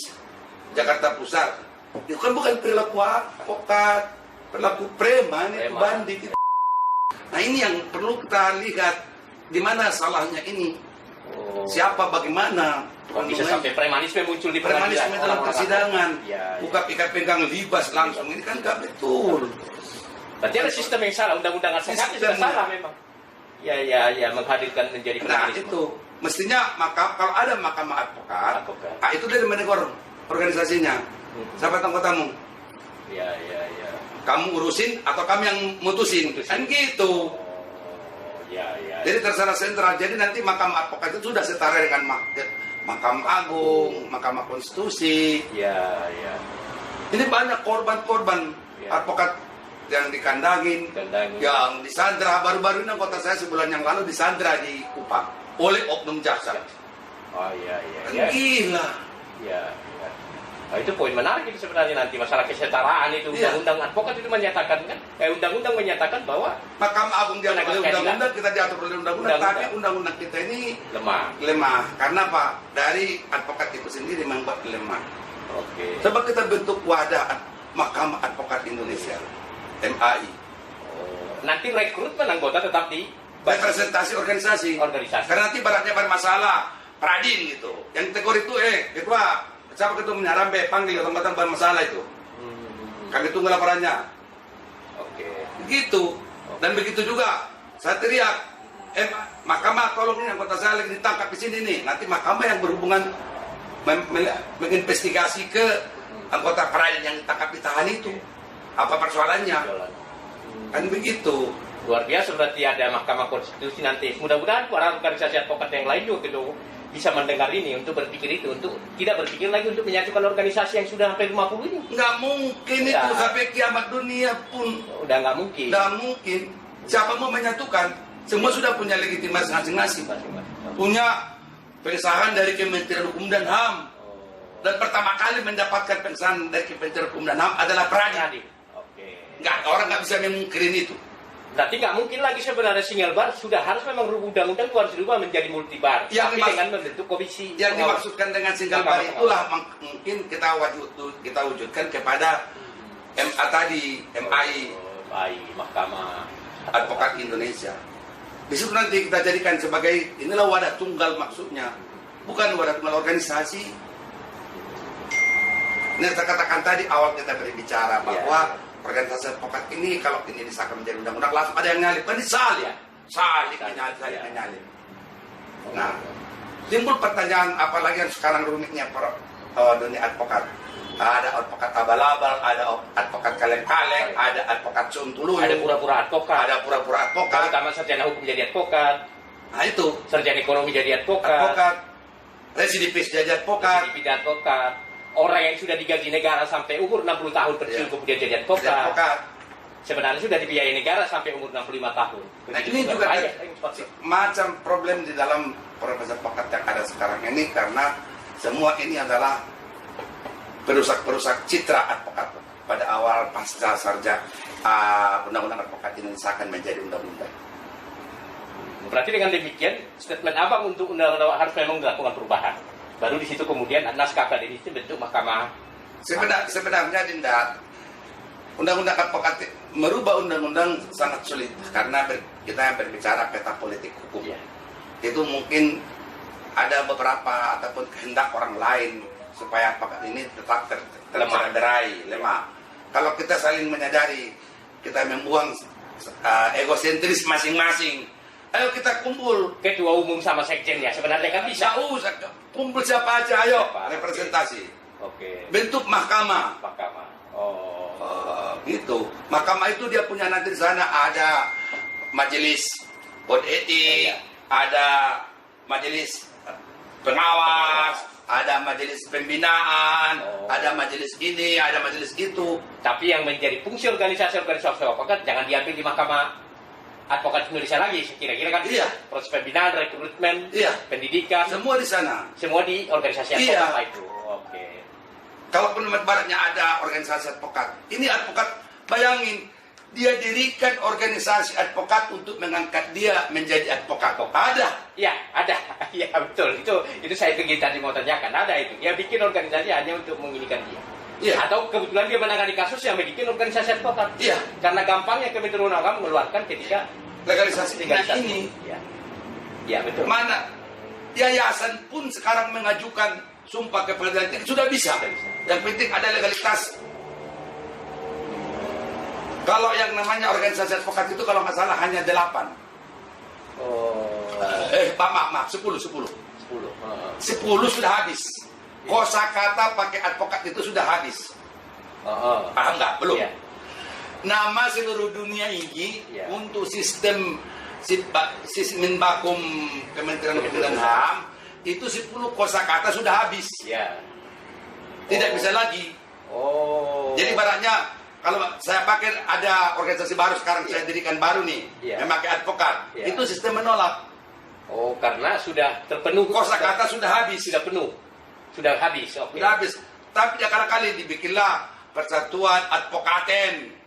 Jakarta Pusat? Itu kan bukan perilaku advokat, perilaku preman, itu bandit. Nah ini yang perlu kita lihat, di mana salahnya ini. Siapa, bagaimana?
Bisa sampai premanisme muncul di
premanisme dalam persidangan. Buka ikat pinggang libas langsung, ini kan nggak betul.
Berarti ada sistem yang salah, undang-undang advokat sudah salah memang. Ya, menghadirkan menjadi premanisme.
Nah itu. mestinya kalau ada mahkamah advokat, itu dia menegur organisasinya. Siapa anggotamu?
Ya.
Kamu urusin atau kami yang mutusin. Kan gitu.
Ya.
Jadi terserah sentral. Jadi nanti mahkamah advokat itu sudah setara dengan Mahkamah Agung, Mahkamah Konstitusi.
Ya.
Ini banyak korban-korban advokat yang dikandangin, yang disandra. Baru-baru ini kota saya sebulan yang lalu disandra di Kupang oleh oknum jaksa.
Oh iya.
Gila.
Ya. Nah, itu poin menarik itu sebenarnya nanti masalah kesetaraan itu. Undang-undang advokat itu menyatakan kan, undang-undang menyatakan bahwa
Mahkamah Agung diatur oleh undang-undang, kita diatur oleh undang-undang, tapi undang-undang kita ini lemah. Karena Pak, dari advokat itu sendiri membuat lemah.
Oke.
Sebab kita bentuk wadah Mahkamah Advokat Indonesia, MAI.
Nanti rekrutmen anggota tetap di
representasi organisasi. Karena nanti baratnya bermasalah, Pradin gitu. Yang tegur itu, ketua, siapa ketua Rambe, panggil otomatis bermasalah itu. Kami tunggu laporannya.
Oke.
Begitu. Dan begitu juga, saya teriak, mahkamah tolong ini anggota saya lagi ditangkap di sini nih. Nanti mahkamah yang berhubungan menginvestigasi ke anggota Pradin yang ditangkap ditahan itu. Apa persoalannya? Kan begitu.
Luar biasa berarti ada Mahkamah Konstitusi nanti. Mudah-mudahan para organisasi advokat yang lain juga gitu bisa mendengar ini untuk berpikir itu, untuk tidak berpikir lagi untuk menyatukan organisasi yang sudah hampir 50 ini.
Nggak mungkin itu sampai kiamat dunia pun.
Udah nggak mungkin.
Nggak mungkin. Siapa mau menyatukan? Semua sudah punya legitimasi masing-masing. Punya pengesahan dari Kementerian Hukum dan HAM. Dan pertama kali mendapatkan pengesahan dari Kementerian Hukum dan HAM adalah Pradin. Orang nggak bisa memungkirin itu.
Berarti nggak mungkin lagi sebenarnya single bar, sudah harus memang undang-undang harus dirubah menjadi multi bar. Tapi dengan membentuk komisi.
Yang dimaksudkan dengan single bar itulah mungkin kita wujudkan kepada MA tadi, MAI,
Mahkamah
Advokat Indonesia. Besok nanti kita jadikan sebagai inilah wadah tunggal maksudnya, bukan wadah tunggal organisasi. Ini saya katakan tadi awal kita berbicara bahwa organisasi advokat ini kalau ini disahkan menjadi undang-undang langsung ada yang nyalip, kan disalip, salip menyalip. Nah, timbul pertanyaan apalagi yang sekarang rumitnya dunia advokat. Ada advokat abal-abal, ada advokat kaleng-kaleng, ada advokat suntuluyo,
ada pura-pura advokat, terutama sarjana hukum jadi advokat.
Nah itu,
sarjana ekonomi jadi advokat,
residivis jadi advokat.
Orang yang sudah digaji negara sampai umur 60 tahun pensiun kemudian jadi advokat. Sebenarnya sudah dibiayai negara sampai umur 65 tahun.
Nah ini juga macam problem di dalam profesi advokat yang ada sekarang ini, karena semua ini adalah perusak citra advokat pada awal pasca sarjana undang-undang advokat ini disahkan menjadi undang-undang.
Berarti dengan demikian statement Abang untuk undang-undang harus memang dilakukan perubahan. Baru di situ kemudian naskah akademisi bentuk mahkamah.
Sebenarnya Dinda, undang-undang advokat merubah undang-undang sangat sulit karena kita berbicara peta politik hukum. Itu mungkin ada beberapa ataupun kehendak orang lain supaya advokat ini tetap tercederai, lemah. Kalau kita saling menyadari, kita membuang egosentris masing-masing. Ayo kita kumpul.
Ketua umum sama sekjen ya sebenarnya kan bisa.
Usah kumpul siapa aja, ayo representasi.
Oke.
Bentuk mahkamah. Gitu. Mahkamah itu dia punya nanti di sana ada majelis kode etik, ada majelis pengawas, ada majelis pembinaan, ada majelis ini, ada majelis itu.
Tapi yang menjadi fungsi organisasi advokat jangan diambil di Mahkamah Advokat Indonesia lagi, kira-kira kan proses pembinaan, rekrutmen, pendidikan,
semua di sana,
semua di organisasi advokat itu. Oke.
Kalaupun baratnya ada organisasi advokat, ini advokat, bayangin dia dirikan organisasi advokat untuk mengangkat dia menjadi advokat. Ada?
Iya, ada. Iya betul. Itu saya ingin tadi mau tanyakan. Ada itu. Dia bikin organisasi hanya untuk menginikan dia. Atau kebetulan dia menangani kasus yang bikin organisasi advokat. Karena gampangnya Kementerian Agama mengeluarkan ketika
legalisasi ini.
Iya betul.
Mana yayasan pun sekarang mengajukan sumpah ke pengadilan tinggi sudah bisa. Yang penting ada legalitas. Kalau yang namanya organisasi advokat itu kalau nggak salah hanya 8. Maaf, 10 sudah habis. Kosakata pakai advokat itu sudah habis. Paham nggak? Belum.
Iya.
Nama seluruh dunia ini untuk sistem Bakum Kementerian Hukum dan HAM itu 10 kosakata sudah habis. Tidak bisa lagi. Jadi baratnya kalau saya pakai ada organisasi baru sekarang saya dirikan baru nih yang pakai advokat, itu sistem menolak.
Karena sudah terpenuhi.
Kosakata sudah habis.
Sudah penuh. Sudah habis.
Sudah habis. Tapi kali dibikinlah Persatuan Advokaten.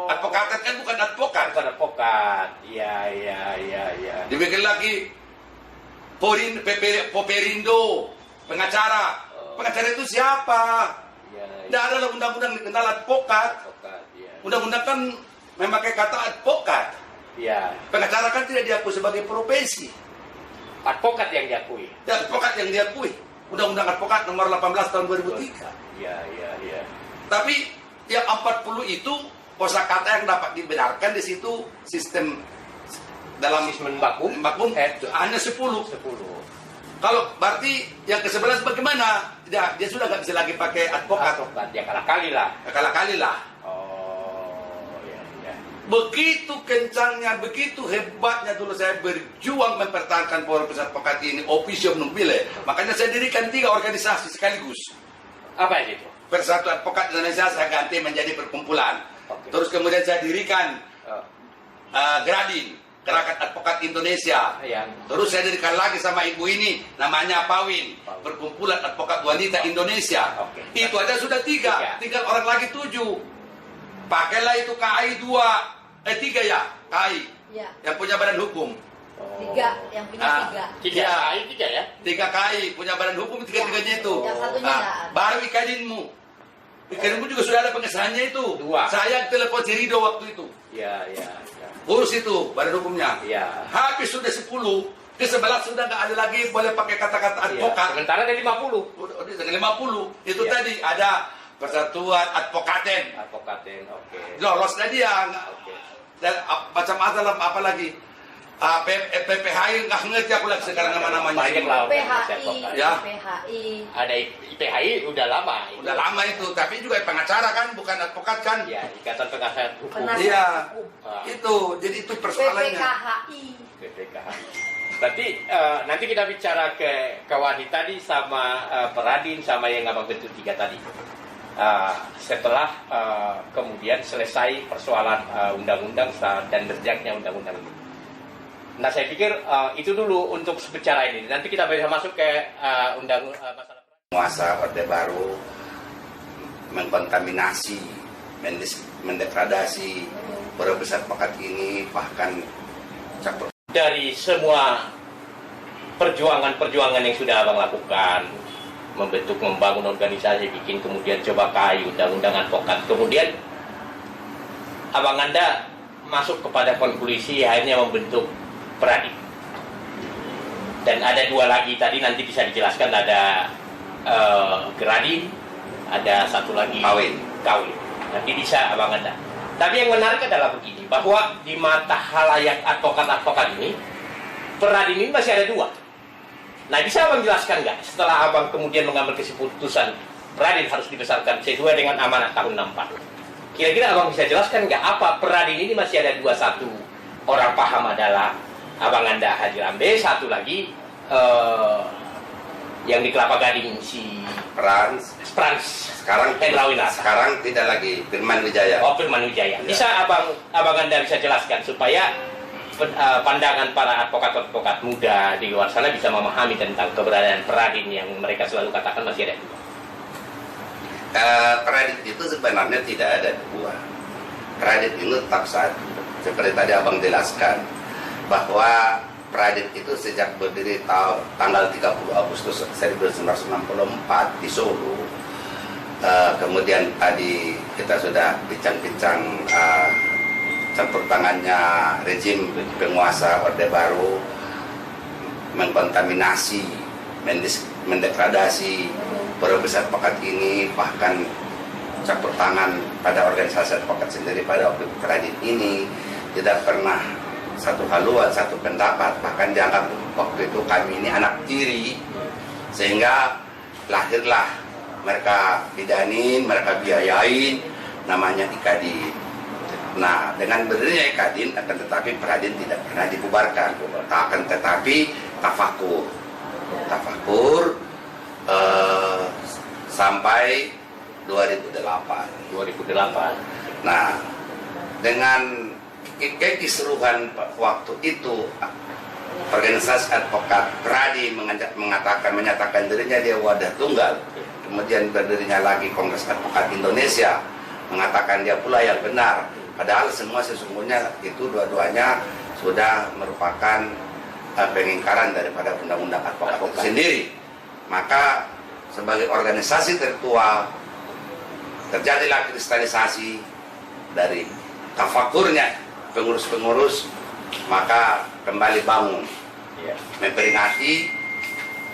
Advokaten kan bukan advokat.
Bukan advokat. Iya.
Dibikin lagi Poperindo, pengacara. Pengacara itu siapa? Tidak ada undang-undang dikenal advokat. Undang-undang kan memakai kata advokat. Pengacara kan tidak diakui sebagai profesi.
Advokat yang diakui.
Advokat yang diakui. Undang-undang advokat nomor 18 tahun 2003.
Iya.
Tapi yang 40 itu kosakata yang dapat dibenarkan di situ sistem dalam
Sistem bakum
hanya 10. Kalau berarti yang ke-11 bagaimana? Dia sudah nggak bisa lagi pakai advokat.
Ya kalah-kali lah. Iya.
Begitu kencangnya, begitu hebatnya dulu saya berjuang mempertahankan profesi advokat ini, officio nubile. Makanya saya dirikan 3 organisasi sekaligus.
Apa itu?
Persatuan Advokat Indonesia saya ganti menjadi perkumpulan. Terus kemudian saya dirikan Gradin, Gerakan Advokat Indonesia. Terus saya dirikan lagi sama ibu ini, namanya Pawin, Perkumpulan Advokat Wanita Indonesia. Itu aja sudah 3, tinggal orang lagi 7. Pakailah itu KAI 3 ya, KAI. Yang punya badan hukum.
3, yang punya 3.
3 ya?
3 KAI punya badan hukum, 3-3-nya itu.
Yang satunya enggak.
Baru Ikaninmu. Ikaninmu juga sudah ada pengesahannya itu.
2.
Saya telepon si Rido waktu itu.
Iya.
Urus itu badan hukumnya. Habis sudah 10, ke-11 sudah nggak ada lagi boleh pakai kata-kata advokat.
Sementara ada 50.
Dengan 50 itu tadi ada Persatuan Advokaten. Lolos tadi ya. Dan macam apa lagi? PPHI nggak ngerti aku lagi sekarang nama-namanya.
PHI.
Ada IPHI udah lama.
Udah lama itu, tapi juga pengacara kan, bukan advokat kan?
Ikatan Pengacara Hukum.
Iya. Itu, jadi itu persoalannya.
PPKHI.
Berarti nanti kita bicara ke wanita tadi sama Peradin sama yang abang bentuk 3 tadi. Setelah kemudian selesai persoalan undang-undang dan berjaknya undang-undang ini. Nah saya pikir itu dulu untuk bicara ini. Nanti kita bisa masuk ke masalah
Penguasa Orde Baru mengkontaminasi, mendegradasi profesi advokat ini, bahkan
dari semua perjuangan yang sudah abang lakukan, membangun organisasi, bikin kemudian coba kayu undang-undang advokat, kemudian abang Anda masuk kepada konklusi akhirnya membentuk Peradin. Dan ada 2 lagi tadi nanti bisa dijelaskan, ada Gradin, ada 1 lagi Kawin. Nanti bisa abang Anda. Tapi yang menarik adalah begini, bahwa di mata halayak advokat-advokat ini, Peradin ini masih ada 2. Nah bisa abang jelaskan nggak setelah abang kemudian mengambil keputusan Peradin harus dibesarkan sesuai dengan amanat tahun 64. Kira-kira abang bisa jelaskan nggak apa Peradin ini masih ada 21 orang paham adalah abang Anda Haji Rambe, 1 lagi yang di Kelapa Gading si Frans
sekarang
Hendrawinas.
Sekarang tidak lagi Firman Wijaya.
Firman Wijaya. Bisa abang Anda bisa jelaskan supaya pandangan para advokat muda di luar sana bisa memahami tentang keberadaan Peradin yang mereka selalu katakan masih ada 2.
Peradin itu sebenarnya tidak ada 2. Peradin itu tetap 1. Seperti tadi abang jelaskan bahwa Peradin itu sejak berdiri tanggal 30 Agustus 1964 di Solo. Kemudian tadi kita sudah bincang-bincang campur tangannya rezim penguasa Orde Baru mengkontaminasi, mendegradasi profesi advokat ini, bahkan campur tangan pada organisasi advokat sendiri pada waktu Peradin ini tidak pernah satu haluan, satu pendapat. Bahkan dianggap waktu itu kami ini anak tiri, sehingga lahirlah mereka bidanin, mereka biayain, namanya Ikadin. Nah, dengan berdirinya Ikadin, akan tetapi Peradin tidak pernah dibubarkan. Akan tetapi tafakur sampai 2008. Nah, dengan kisruhan waktu itu, organisasi advokat Peradin menyatakan dirinya dia wadah tunggal. Kemudian berdirinya lagi Kongres Advokat Indonesia, mengatakan dia pula yang benar. Padahal semua sesungguhnya itu dua-duanya sudah merupakan pengingkaran daripada undang-undang advokat itu sendiri. Maka sebagai organisasi tertua terjadilah kristalisasi dari tafakurnya pengurus-pengurus, maka kembali bangun memperingati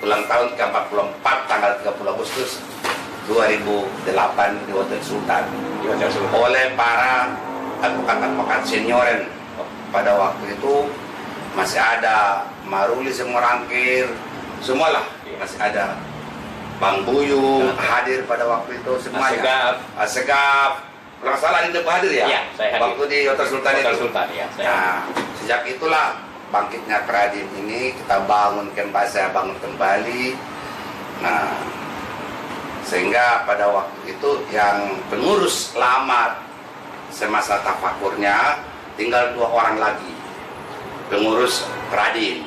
ulang tahun ke-44 tanggal 30 Agustus 2008 di Hotel Sultan oleh para advokat-advokat senioren. Pada waktu itu masih ada Maruli Semorangkir, semualah masih ada Bang Buyung hadir pada waktu itu semuanya. Asegaf, kalau salah ini hadir ya?
Iya, saya hadir.
Waktu di Hotel Sultan itu.
Sultan, ya,
Nah, sejak itulah bangkitnya Peradin ini, kita bangun kembali, saya bangun kembali. Nah, sehingga pada waktu itu yang pengurus lama semasa tafakurnya tinggal 2 orang lagi pengurus Peradin.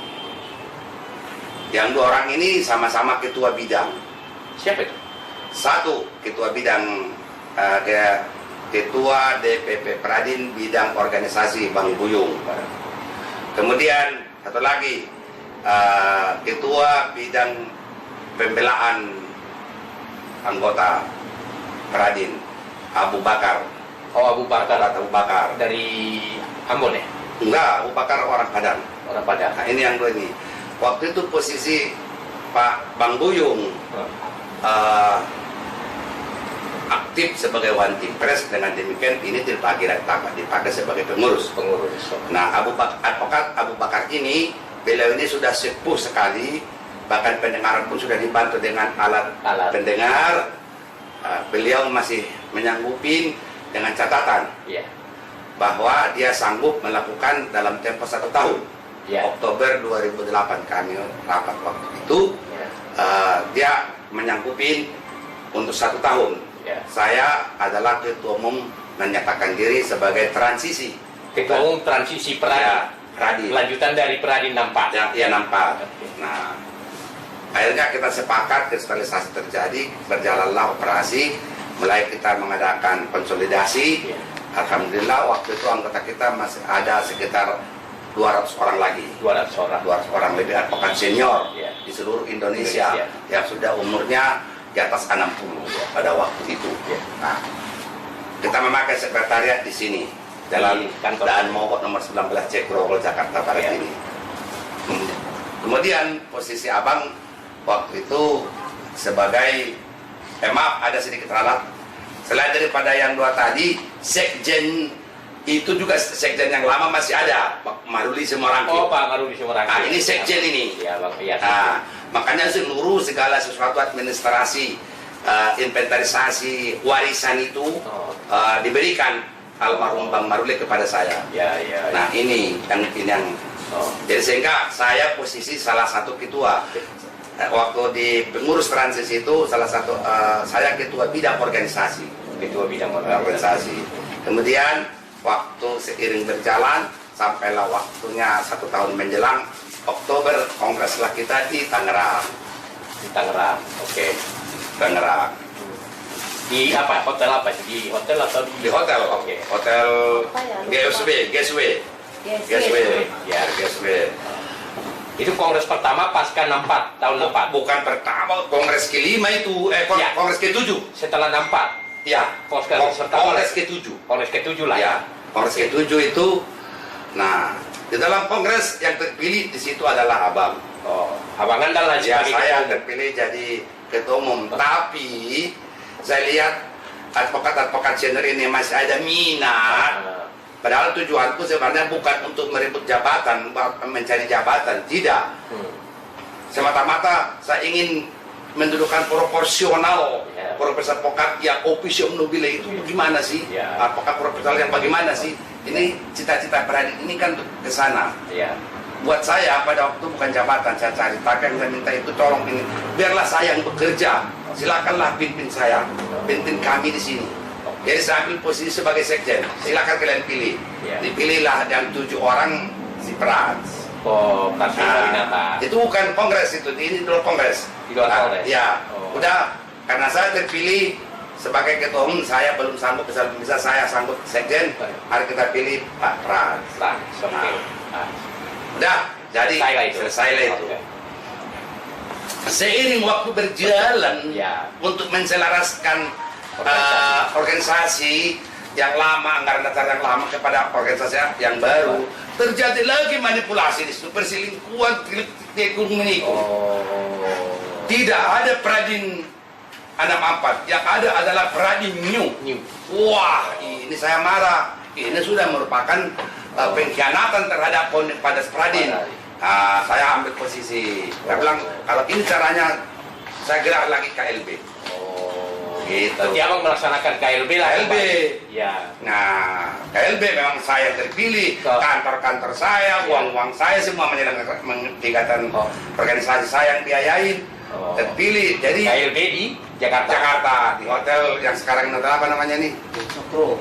Yang 2 orang ini sama-sama ketua bidang.
Siapa itu?
Satu ketua bidang ketua DPP Peradin bidang organisasi Bang Buyung. Kemudian satu lagi ketua bidang pembelaan anggota Peradin Abu Bakar.
Oh, Abu Bakar.
Abu Bakar
Dari Ambon ya?
Enggak, Abu Bakar orang Padang.
Orang Padang.
Nah, ini yang 2 ini. Waktu itu posisi Pak Bang Buyung aktif sebagai one team press, dengan demikian ini dipakai sebagai pengurus. Nah, advokat Abu Bakar ini, beliau ini sudah sepuh sekali, bahkan pendengaran pun sudah dibantu dengan alat pendengar. Beliau masih menyanggupin dengan catatan bahwa dia sanggup melakukan dalam tempo 1 tahun. Oktober 2008 kami rapat waktu itu, dia menyanggupin untuk 1 tahun. Saya adalah ketua umum menyatakan diri sebagai transisi.
Ketua umum transisi Peradin. Lanjutan dari Peradin 64.
Ya, 64. Nah, akhirnya kita sepakat, kristalisasi terjadi, berjalanlah operasi, mulai kita mengadakan konsolidasi. Alhamdulillah waktu itu anggota kita masih ada sekitar 200 orang lagi. 200 orang lebih advokat senior di seluruh Indonesia yang sudah umurnya di atas 60 pada waktu itu. Nah, kita memakai sekretariat di sini, Jalan Daan Mogot nomor 19 C Grogol, Jakarta Barat ini. Kemudian posisi Abang waktu itu sebagai maaf, ada sedikit ralat. Selain daripada yang 2 tadi, sekjen itu juga sekjen yang lama masih ada, Pak Maruli Semorangkir.
Oh, Pak Maruli Semorangkir.
Nah, ini sekjen ini.
Ya, Bang. Ya,
nah, makanya seluruh segala sesuatu administrasi, inventarisasi warisan itu diberikan almarhum Bang Maruli kepada saya. Nah, ini yang jadi sehingga saya posisi salah satu ketua. Waktu di pengurus transisi itu salah satu saya ketua bidang organisasi. Kemudian waktu seiring berjalan sampailah waktunya 1 tahun menjelang Oktober, kongreslah kita di Tangerang.
Oke.
Tangerang.
Di apa? Hotel apa? Di hotel atau
di hotel?
Oke.
Hotel GSW.
Ya,
GSW.
Itu kongres pertama pasca 64, tahun 64.
Bukan pertama, kongres ke-5 itu, kongres ke-7.
Setelah 64.
Ya,
kongres
ke-7.
Kongres ke-7 lah
ya. Kongres ke-7 itu, nah, di dalam kongres yang terpilih di situ adalah Abang.
Abang Andal lah.
Ya, saya terpilih jadi ketua umum. Tapi saya lihat advokat-advokat senior ini masih ada minat Padahal tujuanku sebenarnya bukan untuk merebut jabatan, mencari jabatan, tidak. Semata-mata saya ingin mendudukan proporsional. Profesor Pokat ya officium nobile itu bagaimana sih? Apakah proposal yang bagaimana sih? Ini cita-cita Pradin ini kan ke sana. Buat saya pada waktu bukan jabatan saya cari, tapi yang saya minta itu tolong ini, biarlah saya yang bekerja. Silakanlah pimpin saya, pimpin kami di sini. Jadi saya ambil posisi sebagai sekjen. Silakan kalian pilih. Dipilihlah yang 7 orang si Prans. Itu bukan kongres itu, ini dulu kongres.
Di luar kongres.
Ya, udah karena saya terpilih sebagai ketua umum, saya belum sanggup, bisa saya sanggup sekjen. Mari kita pilih Pak Prans. Udah, jadi selesai itu. Seiring waktu berjalan untuk menselaraskan organisasi yang lama, anggaran dasar yang lama kepada organisasi yang baru, terjadi lagi manipulasi di situ, perselingkuhan, ekonomi. Tidak ada Pradin 64, yang ada adalah Pradin New. Wah, ini saya marah. Ini sudah merupakan pengkhianatan terhadap pada Pradin. Saya ambil posisi. Saya bilang kalau ini caranya, saya gerak lagi KLB. Gitu.
Berarti abang melaksanakan KLB lah.
KLB.
Ya.
Nah, KLB memang saya terpilih, kantor-kantor saya, uang-uang saya semua menyelenggarakan kegiatan organisasi saya yang biayain. Terpilih. Jadi
KLB di
Jakarta, di hotel yang sekarang hotel apa namanya nih? Hotel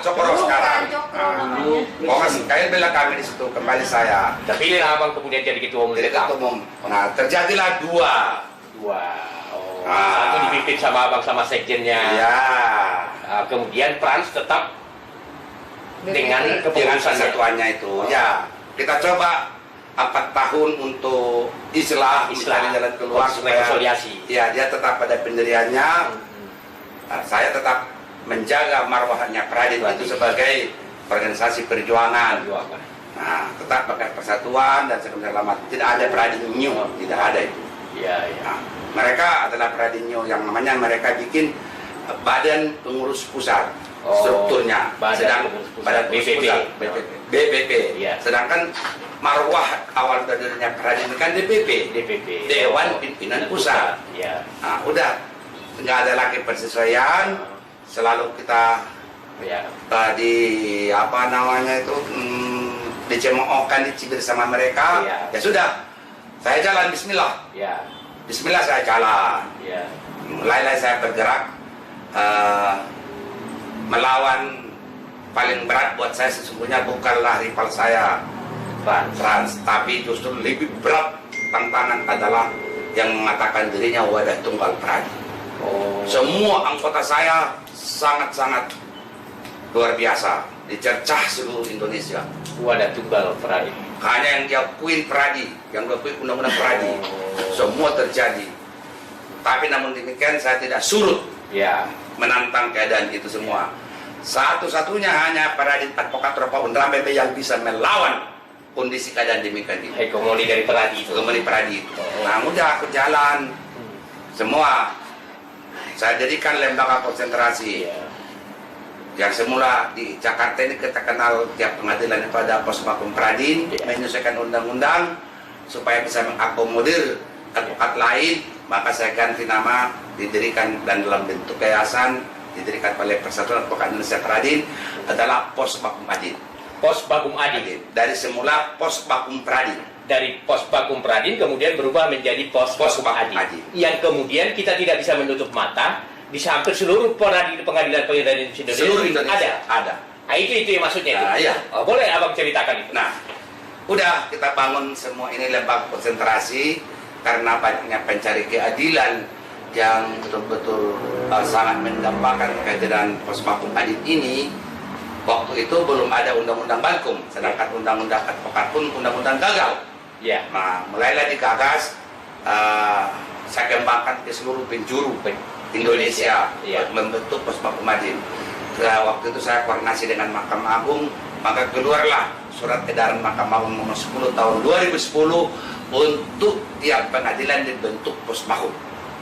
Cokro sekarang. Pokoknya KLB lah kami di situ, kembali saya.
Terpilih lah abang kemudian jadi ketua umum.
Jadi ketua umum. Nah, terjadilah dua.
Satu dipimpin sama abang sama sekjennya. Kemudian Prans tetap dengan
kesatuannya itu. Ya, kita coba 4 tahun untuk islah mencari jalan keluar supaya ya dia tetap pada pendiriannya. Saya tetap menjaga marwahnya Pradin itu sebagai organisasi perjuangan. Nah, tetap pakai persatuan dan segala macam. Tidak ada Pradin New, tidak ada itu. Nah, mereka adalah Pradin New yang namanya mereka bikin badan pengurus pusat strukturnya, badan BPP. Sedangkan marwah awal berdirinya Pradin kan DPP, Dewan Pimpinan Pusat. Nah, udah nggak ada lagi persesuaian, selalu kita di apa namanya itu dicemoohkan, dicibir sama mereka. Ya sudah, saya jalan Bismillah. Bismillah saya jalan. Mulailah saya bergerak melawan. Paling berat buat saya sesungguhnya bukanlah rival saya Prans, tapi justru lebih berat tantangan adalah yang mengatakan dirinya wadah tunggal Pradin. Semua anggota saya sangat-sangat luar biasa, dicercah seluruh Indonesia.
Wadah tunggal Pradin.
Hanya yang diakuin Pradin, yang diakuin undang-undang Pradin, semua terjadi. Tapi namun demikian saya tidak surut menantang keadaan itu semua. Satu-satunya hanya Pradin Advokat Ropa Undram BP yang bisa melawan kondisi keadaan demikian itu.
Hegemoni dari Pradin itu.
Hegemoni Pradin itu. Nah, mudah aku jalan semua. Saya jadikan lembaga konsentrasi. Yang semula di Jakarta ini kita kenal tiap pengadilan pada pos vakum Pradin, menyesuaikan undang-undang supaya bisa mengakomodir advokat lain, maka saya ganti nama, didirikan dan dalam bentuk yayasan didirikan oleh Persatuan Advokat Indonesia Pradin adalah Pos Vakum Adin.
Pos Vakum Adin.
Dari semula Pos Vakum Pradin.
Dari Pos Vakum Pradin kemudian berubah menjadi Pos Vakum Adin. Yang kemudian kita tidak bisa menutup mata di hampir seluruh pengadilan Indonesia.
Seluruh Indonesia ada.
Nah, itu yang maksudnya itu.
Iya.
Boleh abang ceritakan itu.
Nah, udah kita bangun semua ini lembaga konsentrasi karena banyaknya pencari keadilan yang betul-betul sangat mendambakan kehadiran Pos Vakum Adin ini. Waktu itu belum ada undang-undang Balkum, sedangkan undang-undang advokat pun undang-undang gagal. Nah, mulailah digagas, saya kembangkan ke seluruh penjuru Indonesia membentuk Pos Vakum Adin. Waktu itu saya koordinasi dengan Mahkamah Agung, maka keluarlah surat edaran Mahkamah Agung nomor 10 tahun 2010 untuk tiap pengadilan dibentuk Pos Vakum.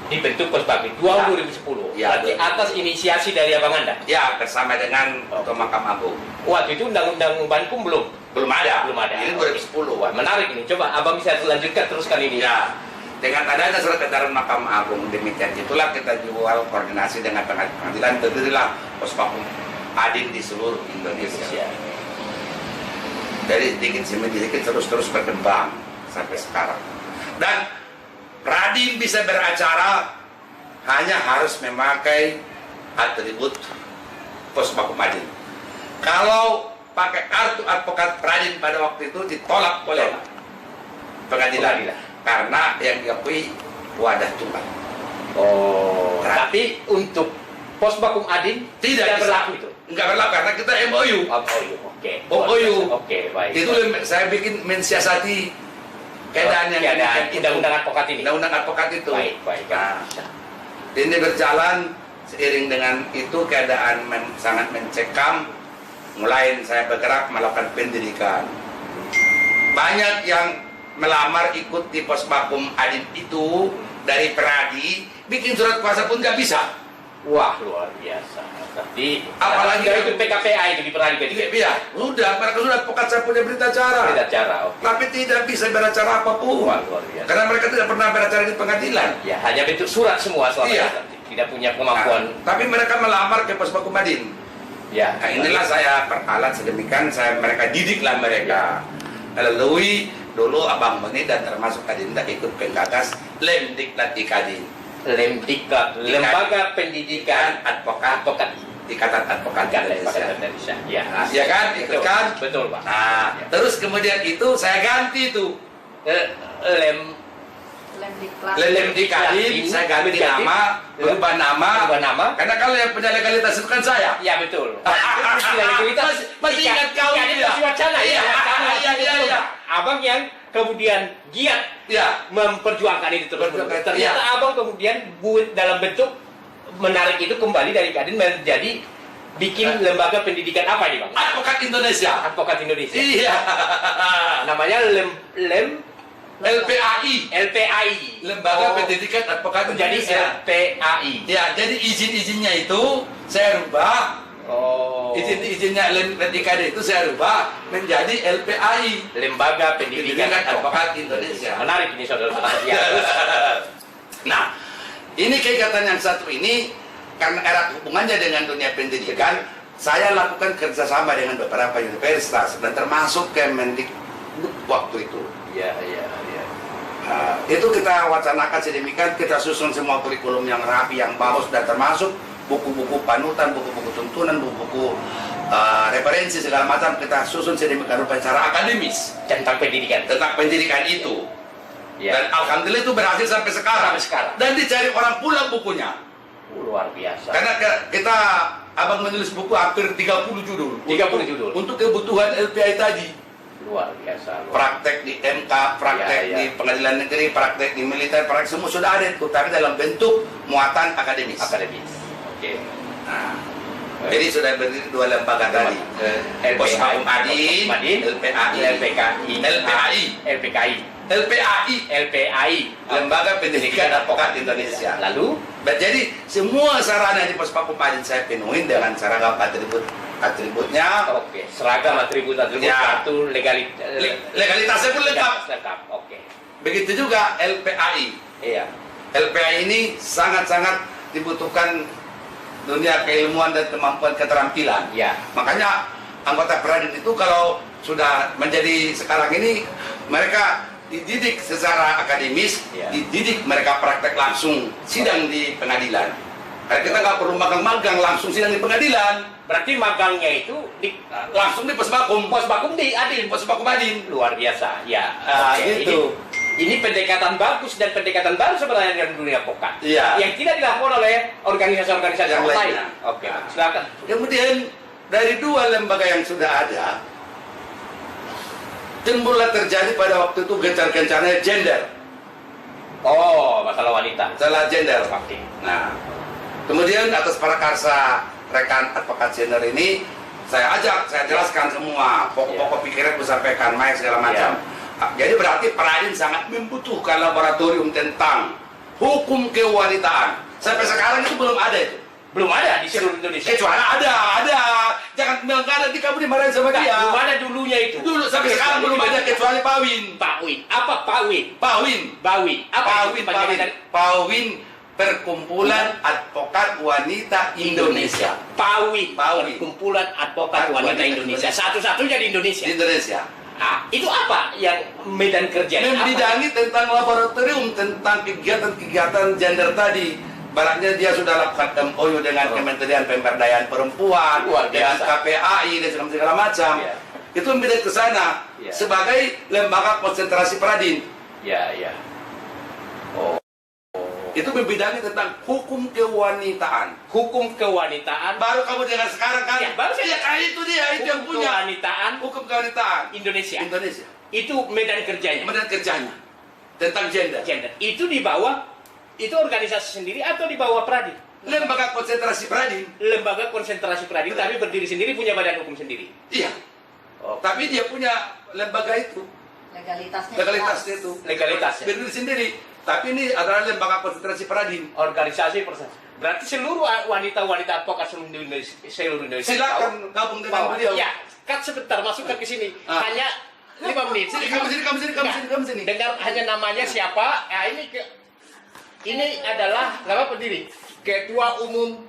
dibentuk Posbagin tahun 2010.
Ya,
Berarti atas inisiasi dari Abang Anda.
Ya, bersama dengan Ketua Mahkamah Agung.
Waktu itu undang-undang Bankum belum
Belum ada.
belum ada.
Ini 2010.
Wah, menarik ini. Coba Abang bisa lanjutkan teruskan ini.
Ya, dengan adanya surat edaran Mahkamah Agung demikian itulah kita jual koordinasi dengan pengadilan, berdirilah Posbakum Adin di seluruh Indonesia. Dari sedikit demi sedikit terus berkembang sampai sekarang. Dan Radim bisa beracara hanya harus memakai atribut Posbakum Adin. Kalau pakai kartu advokat Radim pada waktu itu ditolak oleh pengadilan. Karena yang diakui wadah tunggal.
Oh, tapi untuk Posbakum Adin tidak berlaku itu.
Enggak berlaku karena kita MOU.
Oke.
MOU.
Oke, baik.
Itu saya bikin mensiasati keadaan yang
undang-undang advokat ini.
Undang-undang advokat itu.
Baik.
Nah, ini berjalan seiring dengan itu keadaan sangat mencekam. Mulai saya bergerak melakukan pendidikan. Banyak yang melamar ikut di Posbakum Adin itu dari Peradi, bikin surat kuasa pun nggak bisa.
Wah, luar biasa. Tapi
apalagi
itu PKPA itu di Peradi
Iya, sudah, mereka sudah advokat, saya punya berita acara.
Oke.
Tapi tidak bisa beracara apapun.
Wah, luar biasa.
Karena mereka tidak pernah beracara di pengadilan.
Ya, hanya bentuk surat semua selama
Iya.
tidak punya kemampuan.
Nah, tapi mereka melamar ke Posbakum Adin.
Ya.
Nah, inilah saya peralat sedemikian, mereka didiklah mereka. Lalu dulu Abang Meni dan termasuk Adinda ikut penggagas Lemdiklat Ikadin.
Lemdiklat, Lembaga Pendidikan Advokat
Ikatan Advokat
Indonesia. Ya,
ya kan, ikut kan?
Betul, Pak.
Nah, terus kemudian itu saya ganti itu Lemdikadin, saya ganti nama, berubah nama. Karena kalau yang punya legalitas itu kan saya.
Ya, betul. Legalitas
masih ingat kau
ini wacana ya.
Iya.
Abang yang kemudian giat memperjuangkan itu terus. Ternyata abang kemudian dalam bentuk menarik itu kembali dari Kadin menjadi bikin lembaga pendidikan apa ini, Bang?
Advokat Indonesia. Iya.
Namanya LPAI. Lembaga
Pendidikan Advokat
Jadi
Indonesia.
LPAI.
Ya, jadi izin-izinnya itu saya rubah. Izin-izinnya Lemdikadin itu saya rubah menjadi LPAI,
Lembaga Pendidikan
Advokat Indonesia.
Menarik ini saudara-saudara. Ya.
Nah, ini kegiatan yang satu ini karena erat hubungannya dengan dunia pendidikan, saya lakukan kerjasama dengan beberapa universitas dan termasuk Kemendikbud waktu itu.
Iya.
Nah, itu kita wacanakan sedemikian, kita susun semua kurikulum yang rapi, yang bagus, dan termasuk buku-buku panutan, buku-buku tuntunan, buku-buku referensi segala macam kita susun sedemikian rupa secara akademis
Tentang
pendidikan itu.
Ya.
Dan alhamdulillah itu berhasil sampai sekarang. Dan dicari orang pula bukunya.
Luar biasa.
Karena kita abang menulis buku hampir 30 judul.
30 judul.
Untuk kebutuhan LPI tadi.
Luar biasa.
Praktek di MK, praktek di pengadilan negeri, praktek di militer, praktek semua sudah ada itu, tapi dalam bentuk muatan akademis.
Oke.
Nah, jadi sudah berdiri dua lembaga tadi. Posbakum Adin, LPAI, Lembaga Pendidikan Advokat Indonesia.
Lalu,
jadi semua sarana di Posbakum Adin saya penuhin dengan seragam atributnya.
Oke, seragam atribut
Ya.
kartu
Legalitasnya pun lengkap.
Oke.
Begitu juga LPAI.
Iya.
LPAI ini sangat-sangat dibutuhkan dunia keilmuan dan kemampuan keterampilan.
Ya.
Makanya anggota Peradin itu kalau sudah menjadi sekarang ini mereka dididik secara akademis, dididik mereka praktek langsung sidang di pengadilan. Karena kita nggak perlu magang-magang, langsung sidang di pengadilan.
Berarti magangnya itu
Langsung di Posbakum
di Adin.
Posbakum Adin.
Luar biasa. Ya.
Gitu.
Ini pendekatan bagus dan pendekatan baru sebenarnya dengan dunia advokat.
Iya.
Yang tidak dilakukan oleh organisasi-organisasi
Yang
lain.
lainnya.
Oke, silakan.
Kemudian dari dua lembaga yang sudah ada, timbullah terjadi pada waktu itu gencar-gencarnya gender.
Oh, masalah wanita.
Masalah gender.
Oke.
Nah, kemudian atas prakarsa rekan advokat gender ini, saya jelaskan semua pokok-pokok pikiran, saya sampaikan, segala macam. Jadi berarti Peradin sangat membutuhkan laboratorium tentang hukum kewanitaan. Sampai sekarang itu belum ada itu.
Belum ada di seluruh Indonesia.
Kecuali ada. Jangan bilang nggak ada, kamu dimarahin sama dia.
Belum ada dulunya itu.
Dulu sampai sekarang belum ada kecuali Pawin.
Pawin. Apa Pawin?
Pawin.
Apa itu panjangan?
Pawin Perkumpulan Advokat Wanita Indonesia.
Pawin. Perkumpulan Advokat Wanita Indonesia. Satu-satunya di Indonesia.
Di Indonesia.
Ah, itu apa yang medan kerjanya?
Membidangi tentang laboratorium, tentang kegiatan-kegiatan gender tadi. Barangnya dia sudah lakukan MOU dengan Kementerian Pemberdayaan Perempuan,
Luar
dengan
biasa.
KPAI dan segala macam.
Ya.
Itu membidangi ke sana
Ya.
sebagai lembaga konsentrasi Peradin.
Ya. Oh.
Itu membidangi tentang hukum kewanitaan.
Hukum kewanitaan.
Baru kamu dengar sekarang kan?
Ya, baru saya-
itu dia, itu yang
Hukum
punya.
kewanitaan
Hukum kewanitaan
Indonesia.
Indonesia.
Itu medan kerjanya.
Kemudian kerjanya tentang gender.
Gender. Itu di bawah, itu organisasi sendiri atau di bawah Pradin?
Lembaga konsentrasi Peradin.
Lembaga konsentrasi Pradin, tapi berdiri sendiri, punya badan hukum sendiri.
Iya.
Oh.
Tapi dia punya lembaga itu. Legalitasnya itu.
Legalitasnya.
Berdiri sendiri. Tapi ini adalah lembaga konsentrasi Peradin.
Organisasi persen. Berarti seluruh wanita-wanita advokat seluruh Indonesia.
Silakan gabung dengan
Bahwa-
beliau.
Ya, sebentar masukkan ke sini.
Ah.
Hanya 5 menit.
Sini, kamu sini.
Dengar hanya namanya siapa? Ya, ini adalah nama pendiri, Ketua Umum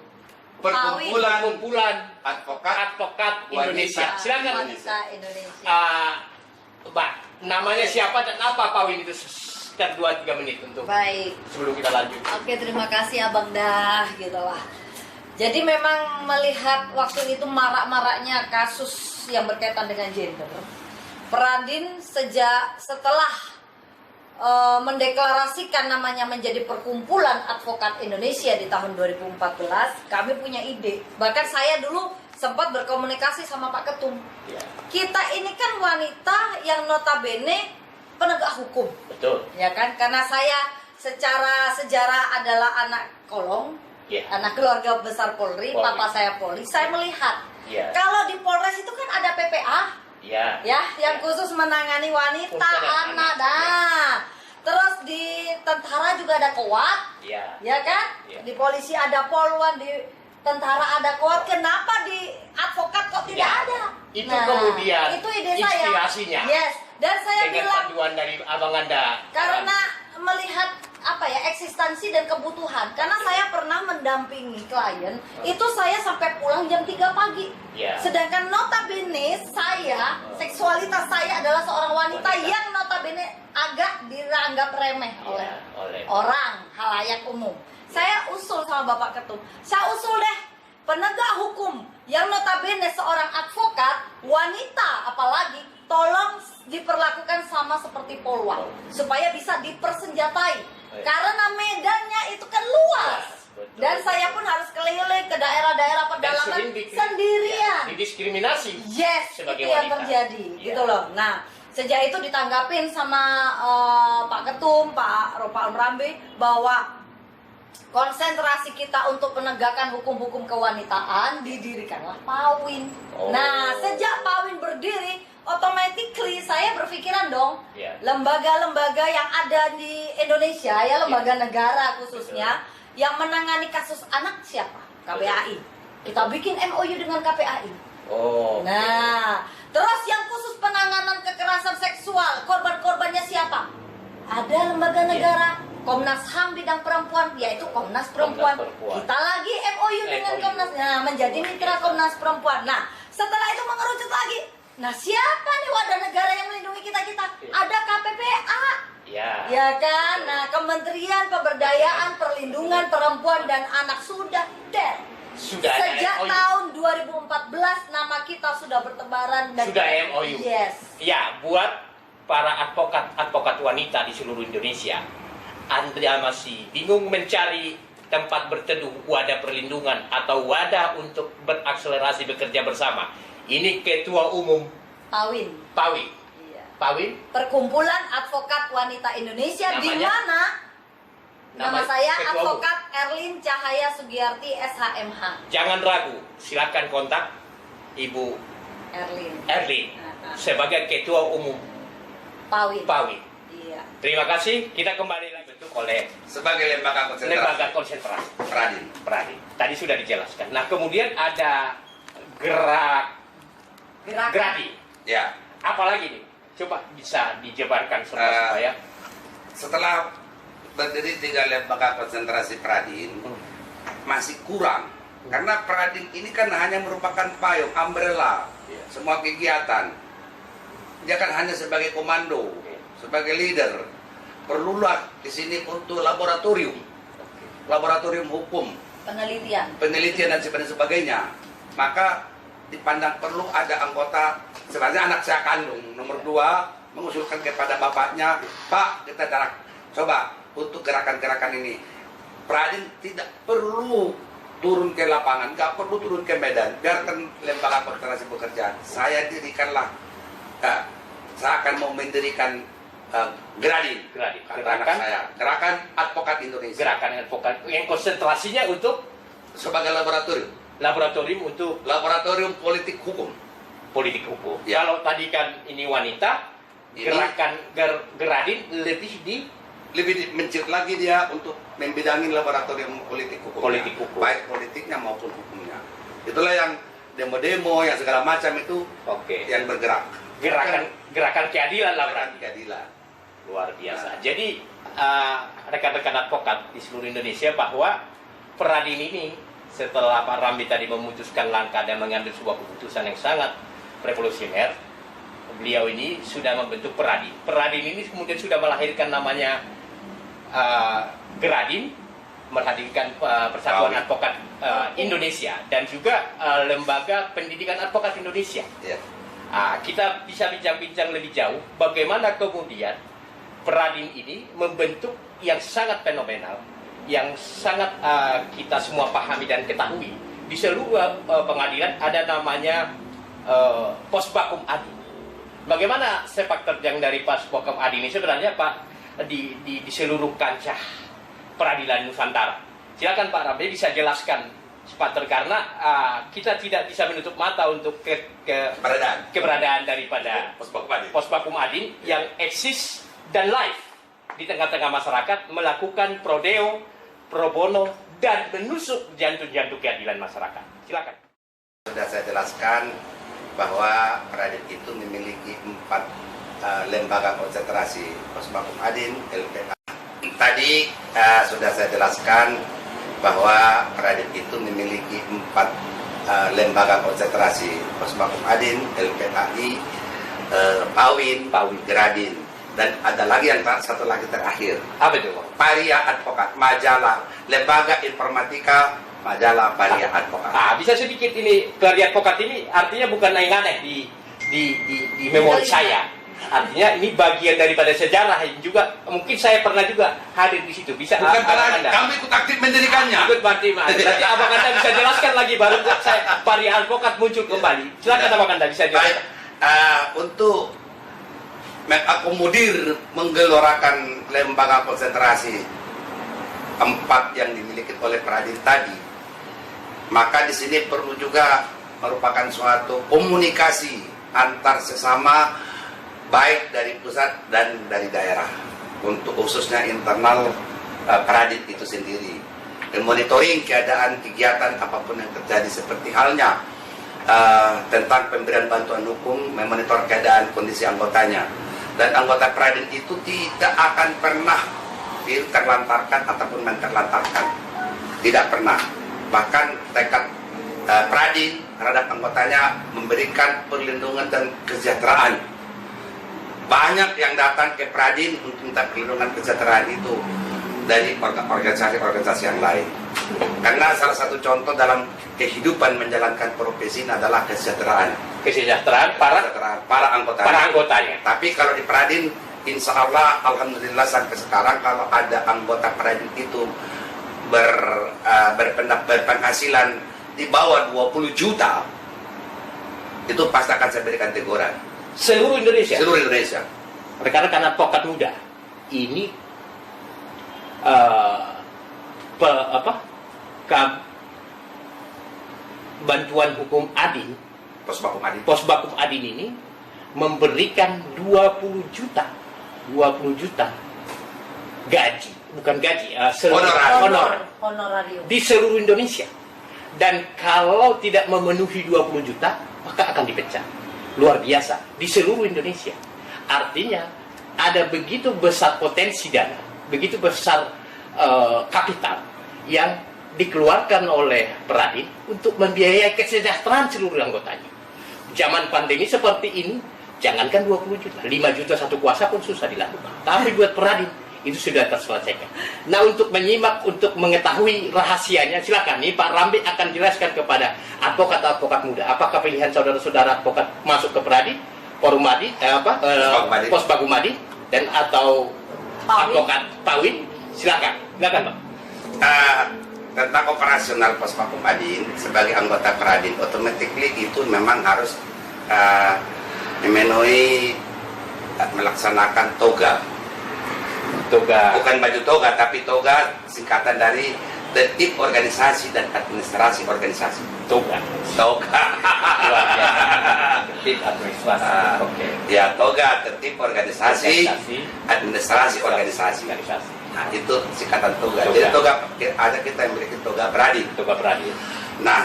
Perkumpulan
Advokat
Wanita
Indonesia. Silakan.
Wanita Indonesia.
Mbak, namanya siapa dan apa Pawin itu? Sekitar 2-3 menit untuk
Baik.
sebelum kita lanjut.
Oke, terima kasih Abang Dah, gitu lah. Jadi memang melihat waktu itu marak-maraknya kasus yang berkaitan dengan gender, Peradin setelah mendeklarasikan namanya menjadi Perkumpulan Advokat Indonesia di tahun 2014, kami punya ide. Bahkan saya dulu sempat berkomunikasi sama Pak Ketum.
Ya,
Kita ini kan wanita yang notabene penegak hukum.
betul.
Ya kan, karena saya secara sejarah adalah anak kolong,
Ya.
anak keluarga besar Polri,
Polri.
papa saya Polri. Saya melihat
Ya.
kalau di Polres itu kan ada PPA,
Ya.
ya, yang khusus menangani wanita,
Urusan
anak,
anak,
dah. Terus di tentara juga ada KOWAT,
Ya.
ya kan?
Ya.
Di polisi ada Polwan, di tentara ada KOWAT. Kenapa di advokat kok tidak
Ya.
ada?
Itu kemudian
itu ide saya.
inspirasinya.
Yes, dan saya
Dengan
bilang
panduan dari Abang Anda.
karena melihat eksistensi dan kebutuhan. Karena saya pernah mendampingi klien, itu saya sampai pulang jam 3 pagi.
Ya.
Sedangkan notabene saya, seksualitas saya adalah seorang wanita yang notabene agak dianggap remeh
Ya,
oleh orang halayak umum. Saya usul sama Bapak Ketum, saya usul deh penegak hukum yang notabene seorang advokat wanita, apalagi tolong diperlakukan sama seperti Polwan supaya bisa dipersenjatai. Karena medannya itu kan luas.
Betul.
Dan saya pun harus keliling ke daerah-daerah pedalaman sendirian.
Ya, didiskriminasi.
Yes,
sebagai
itu yang
wanita.
terjadi,
Ya.
gitu loh. Nah, sejak itu ditanggapin sama Pak Ketum, Pak Ropa Rambe, bahwa konsentrasi kita untuk penegakan hukum-hukum kewanitaan didirikanlah Pawin.
Oh.
Nah, sejak Pawin berdiri, automatically saya berpikiran dong,
Ya.
lembaga-lembaga yang ada di Indonesia, ya lembaga negara khususnya, yang menangani kasus anak siapa? KPAI. Kita bikin MOU dengan KPAI.
Oh.
Nah, terus yang khusus penanganan kekerasan seksual, korban-korbannya siapa? Ada lembaga negara, Komnas HAM bidang perempuan, yaitu Komnas Perempuan.
Komnas Perempuan.
Kita lagi MOU dengan
MOU.
Komnas, nah menjadi mitra Komnas Perempuan. Nah, setelah itu mengerucut lagi. Nah, siapa nih wadah negara yang melindungi kita-kita?
Iya.
Ada KPPA.
Ya.
Ya kan? Nah, Kementerian Pemberdayaan Perlindungan Perempuan dan Anak sudah there.
Sudah ada
Sejak
MOU.
tahun 2014 nama kita sudah bertebaran dan
Sudah MOU.
Yes.
Ya, buat para advokat wanita di seluruh Indonesia, Anda masih bingung mencari tempat berteduh, wadah perlindungan atau wadah untuk berakselerasi bekerja bersama. Ini Ketua Umum
Pawin.
Pawin.
Iya.
Pawin.
Perkumpulan Advokat Wanita Indonesia, di
Namanya?
mana nama
Nama
saya
Ketua Umum.
Advokat Erlin Cahaya Sugiyarti SHMH.
Jangan ragu, silakan kontak Ibu
Erlin.
Erlin
Nah,
sebagai Ketua Umum
Pawin.
Pawin.
Iya.
Terima kasih. Kita kembali lagi bentuk oleh
sebagai lembaga konsentrasi Peradin.
Peradin. Tadi sudah dijelaskan. Nah, kemudian ada
Gerakan.
Gradin.
Ya.
Apalagi nih? Coba bisa dijabarkan semua supaya
Setelah berdiri 3 lembaga konsentrasi Peradin, masih kurang. Karena Peradin ini kan hanya merupakan payung, umbrella, semua kegiatan. Dia kan hanya sebagai komando, sebagai leader. Perlulah di sini untuk laboratorium hukum, penelitian dan sebagainya. Maka dipandang perlu ada anggota, sebenarnya anak saya kandung nomor 2 mengusulkan kepada bapaknya, Pak, kita coba untuk gerakan-gerakan ini. Peradin tidak perlu turun ke lapangan, nggak perlu turun ke medan, biarkan lembaga konsentrasi bekerja. Saya dirikanlah, saya akan mau mendirikan Gradin,
gerakan
saya, Gerakan Advokat Indonesia.
Gerakan advokat yang konsentrasinya untuk
Sebagai laboratorium
untuk
politik hukum.
Ya. Kalau tadi kan ini wanita, gerakan Gradin
lebih mencit lagi dia untuk membidangi laboratorium politik hukum. Baik politiknya maupun hukumnya. Itulah yang demo-demo yang segala macam itu yang bergerak.
Gerakan keadilan lah berarti.
Keadilan.
Luar biasa. Jadi rekan-rekan advokat di seluruh Indonesia bahwa Peradin ini setelah Pak Rambi tadi memutuskan langkah dan mengambil sebuah keputusan yang sangat revolusioner, beliau ini sudah membentuk Peradin. Peradin ini kemudian sudah melahirkan namanya Gradin, menghadirkan Persatuan Advokat Indonesia dan juga Lembaga Pendidikan Advokat Indonesia. Kita bisa bincang-bincang lebih jauh bagaimana kemudian Peradin ini membentuk yang sangat fenomenal, yang sangat kita semua pahami dan ketahui. Di seluruh pengadilan ada namanya Posbakum Adi. Bagaimana sepak terjang dari Posbakum Adi ini sebenarnya Pak di seluruh kancah peradilan Nusantara? Silakan Pak Rambi bisa jelaskan sepatutnya, karena kita tidak bisa menutup mata untuk keberadaan daripada Posbakum Adi yang eksis dan live di tengah-tengah masyarakat, melakukan pro deo, pro bono, dan menusuk jantung-jantung keadilan masyarakat. Silakan.
Sudah saya jelaskan bahwa Peradin itu memiliki 4 lembaga konsentrasi, Posbakum Adin, LPA. Tadi sudah saya jelaskan bahwa Peradin itu memiliki 4 lembaga konsentrasi, Posbakum Adin, LPAI, Pawin, Gradin. Dan ada lagi yang satu lagi terakhir.
Apa itu?
Paria Advokat, majalah, lembaga informatika, majalah Paria Advokat.
Bisa sedikit ini, Paria Advokat ini artinya bukan yang aneh di memori saya. Artinya ini bagian daripada sejarah yang juga mungkin saya pernah juga hadir di situ. Bisa
bukan Anda? Kami ikut aktif mendirikannya.
Ikut berarti Nanti Abang Anda bisa jelaskan lagi baru saya Paria Advokat muncul kembali. Silakan Abang Anda bisa jelaskan.
Untuk mengakomodir menggelorakan lembaga konsentrasi 4 yang dimiliki oleh Peradin tadi, maka di sini perlu juga merupakan suatu komunikasi antar sesama, baik dari pusat dan dari daerah, untuk khususnya internal Peradin itu sendiri, dan monitoring keadaan kegiatan apapun yang terjadi, seperti halnya tentang pemberian bantuan hukum, memonitor keadaan kondisi anggotanya. Dan anggota Peradin itu tidak akan pernah terlantarkan ataupun menterlantarkan. Tidak pernah. Bahkan tekad Peradin terhadap anggotanya memberikan perlindungan dan kesejahteraan. Banyak yang datang ke Peradin untuk minta perlindungan kesejahteraan itu dari organisasi-organisasi yang lain. Karena salah satu contoh dalam kehidupan menjalankan profesi ini adalah kesejahteraan para anggotanya. Tapi kalau di Peradin, insya Allah, alhamdulillah sampai sekarang kalau ada anggota Peradin itu berpenghasilan di bawah 20 juta, itu pasti akan saya berikan teguran.
Seluruh Indonesia.
Rekan-rekan
advokat muda ini bantuan hukum Adin, Posbakum Adin ini memberikan 20 juta gaji bukan gaji,
Honorarium.
di seluruh Indonesia. Dan kalau tidak memenuhi 20 juta, maka akan dipecat. Luar biasa, di seluruh Indonesia. Artinya, ada begitu besar potensi dana, begitu besar kapital yang dikeluarkan oleh Peradin untuk membiayai kesejahteraan seluruh anggotanya. Zaman pandemi seperti ini, jangankan 20 juta, 5 juta satu kuasa pun susah dilakukan. Tapi buat Peradin, itu sudah terselesaikan. Nah, untuk menyimak, untuk mengetahui rahasianya, silakan nih Pak Rambe akan jelaskan kepada advokat-advokat muda. Apakah pilihan saudara-saudara advokat masuk ke Peradin, Porumadi, Pos Bagumadi, dan atau advokat Pawin? Silakan, Pak.
Tentang operasional Pos Bagumadi sebagai anggota Peradin, automatically itu memang harus memenuhi melaksanakan toga. Bukan baju toga, tapi toga singkatan dari tertib organisasi dan administrasi organisasi. Toga.
Tertib administrasi. Oke.
Ya, toga tertib organisasi, administrasi organisasi. Nah, itu singkatan toga. Jadi toga ada kita yang memiliki toga Peradin. Nah,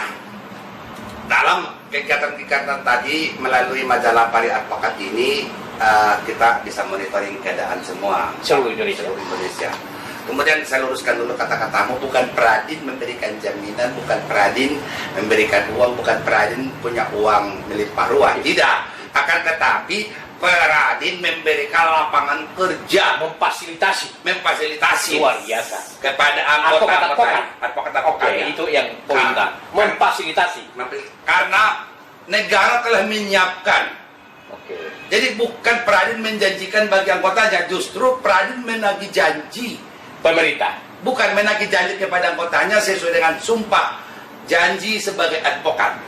dalam kegiatan-kegiatan tadi melalui majalah Pari Advokat ini kita bisa monitoring keadaan semua
seluruh Indonesia.
Kemudian saya luruskan dulu kata-katamu, bukan Peradin memberikan jaminan, bukan Peradin memberikan uang, bukan Peradin punya uang milik Pak Ruan. Tidak. Akan tetapi Peradin memberikan lapangan kerja, memfasilitasi
luar biasa
kepada advokat-advokat.
Itu yang poin memfasilitasi.
Karena negara telah menyiapkan. Jadi bukan Peradin menjanjikan bagi anggotanya, justru Peradin menagih janji
pemerintah.
Bukan menagih janji kepada anggotanya sesuai dengan sumpah janji sebagai advokat.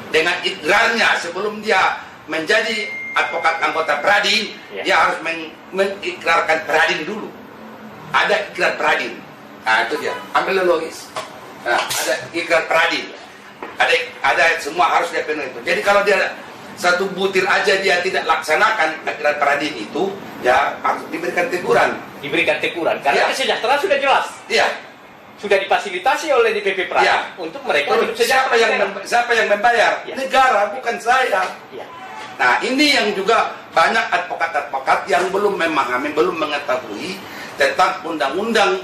Dengan ikrarnya sebelum dia menjadi advokat anggota Peradin, dia harus mengikrarkan Peradin dulu. Ada ikrar Peradin. Nah, itu dia. Ambil logis. Nah, ada ikrar Peradin. Ada semua harus dia penuhi itu. Jadi kalau dia satu butir aja dia tidak laksanakan ikrar Peradin itu, ya harus diberikan teguran.
Karena kesejahteraan sudah jelas. Sudah difasilitasi oleh DPP Peradin untuk mereka hidup sejahtera.
Siapa yang membayar? Negara, bukan saya. Nah, ini yang juga banyak advokat-advokat yang belum memahami, belum mengetahui tentang Undang-Undang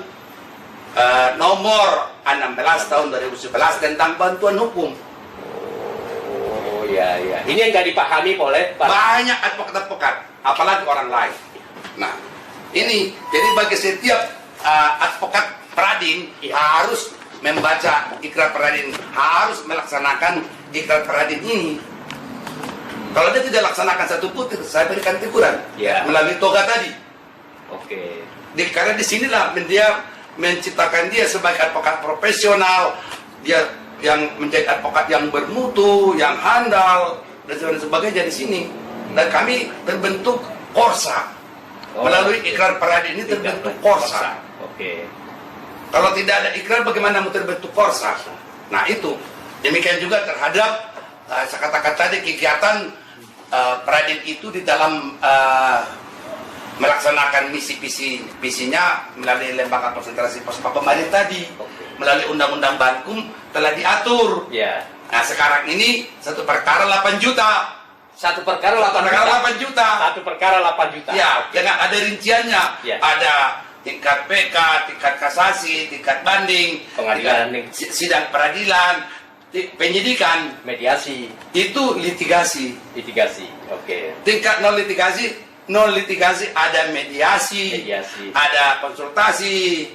nomor 16 tahun 2011 tentang bantuan hukum.
Ini yang nggak dipahami oleh
banyak advokat-advokat, apalagi orang lain. Nah, ini jadi bagi setiap advokat Peradin harus membaca ikrar Peradin, harus melaksanakan ikrar Peradin ini. Kalau dia tidak laksanakan satu butir, saya berikan teguran melalui toga tadi. Karena disinilah dia menciptakan dia sebagai advokat profesional, dia yang menjadi advokat yang bermutu, yang handal, dan sebagainya di sini. Dan kami terbentuk Korsa. Melalui ikrar Peradin ini terbentuk Korsa. Kalau tidak ada ikrar, bagaimana mau terbentuk Korsa? Nah, itu. Demikian juga terhadap saya katakan tadi kegiatan Peradin itu di dalam melaksanakan misi-visinya melalui lembaga konsentrasi Pos Bagumadi tadi, melalui Undang-Undang Bankum telah diatur. Nah, sekarang ini satu perkara 8 juta.
Satu perkara 8 juta.
Ya, dengan ada rinciannya. Ada tingkat PK, tingkat kasasi, tingkat banding,
pengadilan,
sidang peradilan, penyidikan,
mediasi,
itu litigasi. Tingkat non litigasi ada mediasi. Ada konsultasi.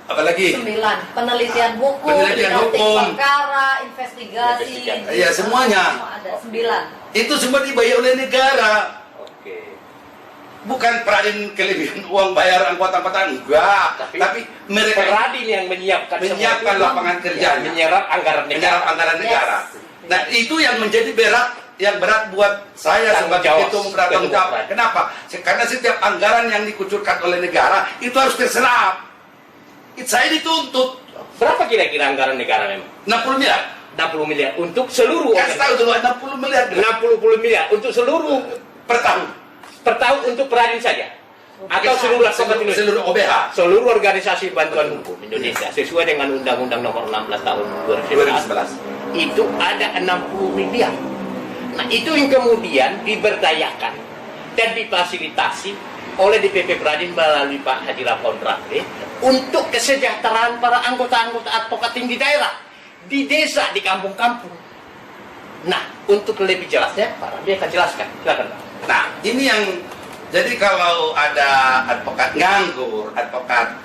Apalagi
9 penelitian hukum, perkara, investigasi.
Iya, semuanya.
Ada 9.
Itu semua dibayar oleh negara. Bukan Peradin kelebihan uang bayar anggota-anggota, enggak. Tapi mereka
Peradin yang menyiapkan
lapangan kerja,
menyerap anggaran negara.
Nah, itu yang menjadi berat buat saya sebagai ketua bertanggung jawab. Kenapa? Karena setiap anggaran yang dikucurkan oleh negara itu harus terserap. Saya dituntut.
Berapa kira-kira anggaran negara memang?
60 miliar.
60 miliar untuk seluruh.
Kasih tahu dulu 60 miliar.
60 miliar untuk seluruh
per tahun.
Per tahun untuk Peradin saja. atau seluruh advokat Indonesia,
seluruh OBH,
seluruh organisasi bantuan hukum Indonesia sesuai dengan Undang-Undang Nomor 16 Tahun 2011 itu ada 60 miliar. Nah itu yang kemudian diberdayakan dan difasilitasi oleh DPP Pradin melalui Pak Haji Lapon Rambe untuk kesejahteraan para anggota-anggota advokat di daerah, di desa, di kampung-kampung. Nah, untuk lebih jelasnya, Pak Rambe akan jelaskan. Silakan, Pak.
Nah, ini yang jadi kalau ada advokat nganggur, advokat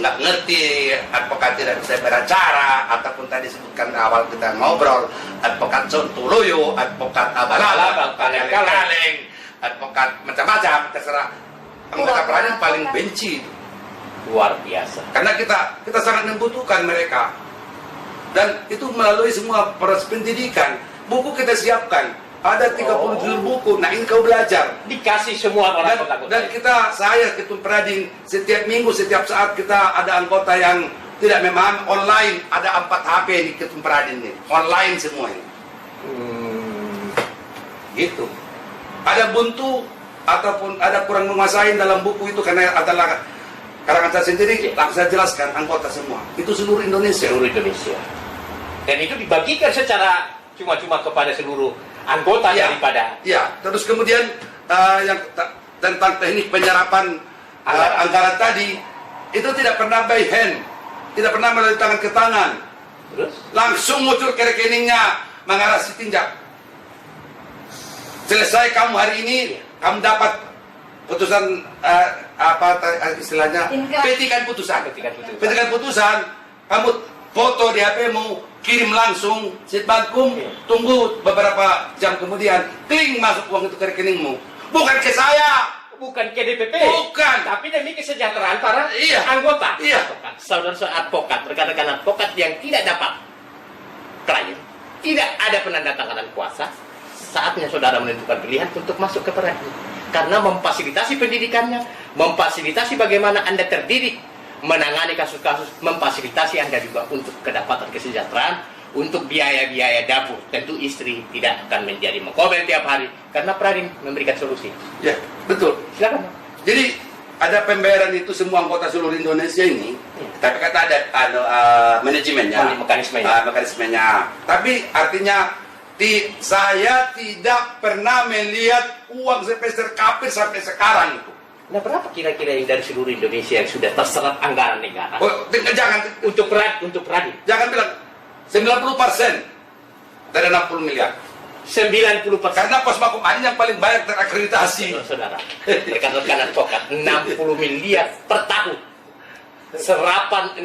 nggak ngerti, advokat tidak bisa beracara, ataupun tadi sebutkan awal kita ngobrol, advokat sontoloyo, advokat abal-abal, kaleng-kaleng, advokat macam-macam, terserah. Anggota Pradin paling benci,
Luar biasa.
karena kita sangat membutuhkan mereka. Dan itu melalui semua proses pendidikan. Buku kita siapkan, ada 30 buku. Nah ini kau belajar.
Dikasih semua orang
Dan saya Ketum Pradin, setiap minggu, setiap saat kita ada anggota yang tidak memahami online, ada 4 HP di Ketum Pradin ini, online semua ini. Gitu. Ada buntu ataupun ada kurang menguasai dalam buku itu karena adalah karangan saya sendiri, langsung saya jelaskan anggota semua. Itu seluruh Indonesia.
Seluruh Indonesia. Dan itu dibagikan secara cuma-cuma kepada seluruh anggota daripada.
Ya, terus kemudian yang tentang teknik penyerapan anggaran tadi itu tidak pernah by hand, tidak pernah melalui tangan ke tangan.
Terus
Langsung muncul ke rekeningnya mengarah si tinjak. Selesai kamu hari ini, kamu dapat putusan istilahnya petikan putusan. Petikan putusan, kamu foto di HP-mu, kirim langsung Sitbankum, tunggu beberapa jam kemudian, kling masuk uang itu ke rekeningmu. Bukan ke saya,
bukan ke DPP,
bukan,
tapi demi kesejahteraan para anggota. Saudara-saudara advokat, rekan-rekan advokat yang tidak dapat klien, tidak ada penandatanganan kuasa, saatnya saudara menentukan pilihan untuk masuk ke Pradin. Karena memfasilitasi pendidikannya, memfasilitasi bagaimana Anda terdidik, menangani kasus-kasus, memfasilitasi Anda juga untuk kedapatan kesejahteraan, untuk biaya-biaya dapur. Tentu istri tidak akan menjadi mengkomel tiap hari, karena Pradin memberikan solusi.
Ya, betul.
Silakan.
Jadi ada pembayaran itu semua anggota seluruh Indonesia ini, tapi kata ada manajemennya, mekanismenya. Tapi artinya saya tidak pernah melihat uang sepeser kapir sampai sekarang itu.
Nah, berapa kira-kira yang dari seluruh Indonesia yang sudah terserap anggaran negara?
Jangan
untuk Pradin.
Jangan bilang 90% dari 60 miliar.
90%.
Karena pos bakum Adin yang paling banyak terakreditasi.
Saudara, rekan-rekan advokat, 60 miliar per tahun. Serapan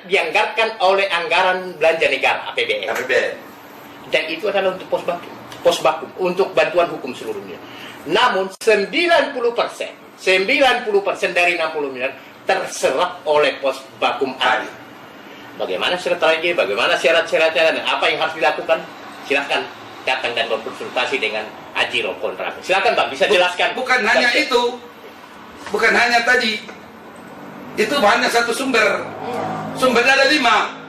dianggarkan oleh anggaran belanja negara APBN. Dan itu adalah untuk pos bakum, untuk bantuan hukum seluruhnya. Namun 90% dari 60 miliar terserap oleh pos bakum Adin. Bagaimana strategi, bagaimana syarat-syaratnya, dan apa yang harus dilakukan? Silakan datang dan berkonsultasi dengan Haji Lapon Rambe. Silakan Bang, bisa jelaskan.
Bukan hanya itu, bukan hanya tadi. Itu hanya satu sumber. Sumbernya ada 5.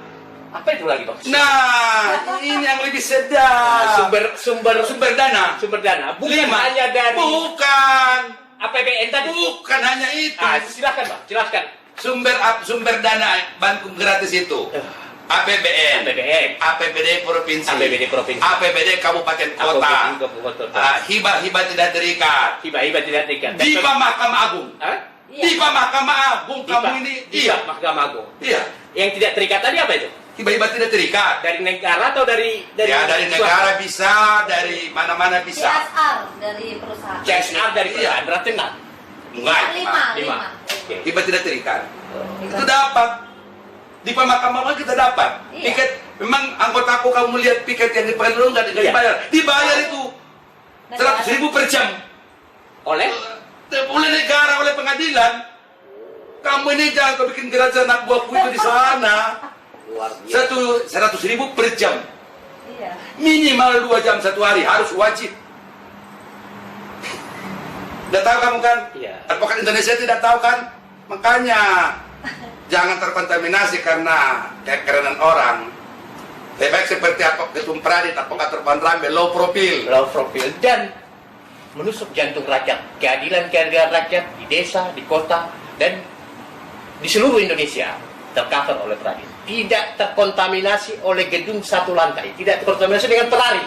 Apa itu lagi Bang?
Nah, ini yang lebih sedap.
Sumber dana. Bukan hanya dari.
Bukan.
APBN tadi.
Bukan hanya itu.
Silakan Bang, jelaskan.
Sumber dana bantuan gratis itu. APBN, APBD provinsi, APBD kabupaten kota, hibah tidak terikat, di Mahkamah Agung. Di Mahkamah Agung kamu ini.
Iya, Mahkamah Agung.
Iya.
Yang tidak terikat tadi apa itu?
Hibah tidak terikat.
Dari negara atau dari
ya, dari negara bisa, dari mana-mana bisa.
CSR dari perusahaan.
CSR dari perusahaan, berarti enggak?
Enggak.
5.
Hibah tidak terikat. Itu dapat. Di Mahkamah kita dapat. Piket, memang anggota aku kamu lihat piket yang dibayar dulu nggak dibayar. Dibayar itu 100.000 per jam.
Oleh
negara, oleh pengadilan. Kamu ini jangan kau bikin gereja anak buahku itu di sana. 100.000 per jam. Minimal 2 jam 1 hari harus wajib. Udah tahu kamu kan? Advokat Indonesia tidak tahu kan? Makanya jangan terkontaminasi karena kekerenan orang. Lebih baik seperti Ketum Pradin, Advokat Lapon Rambe, low profile.
Dan menusuk jantung rakyat, keadilan rakyat di desa, di kota, dan di seluruh Indonesia tercover oleh Peradin. Tidak terkontaminasi oleh gedung satu lantai, tidak terkontaminasi dengan pelari,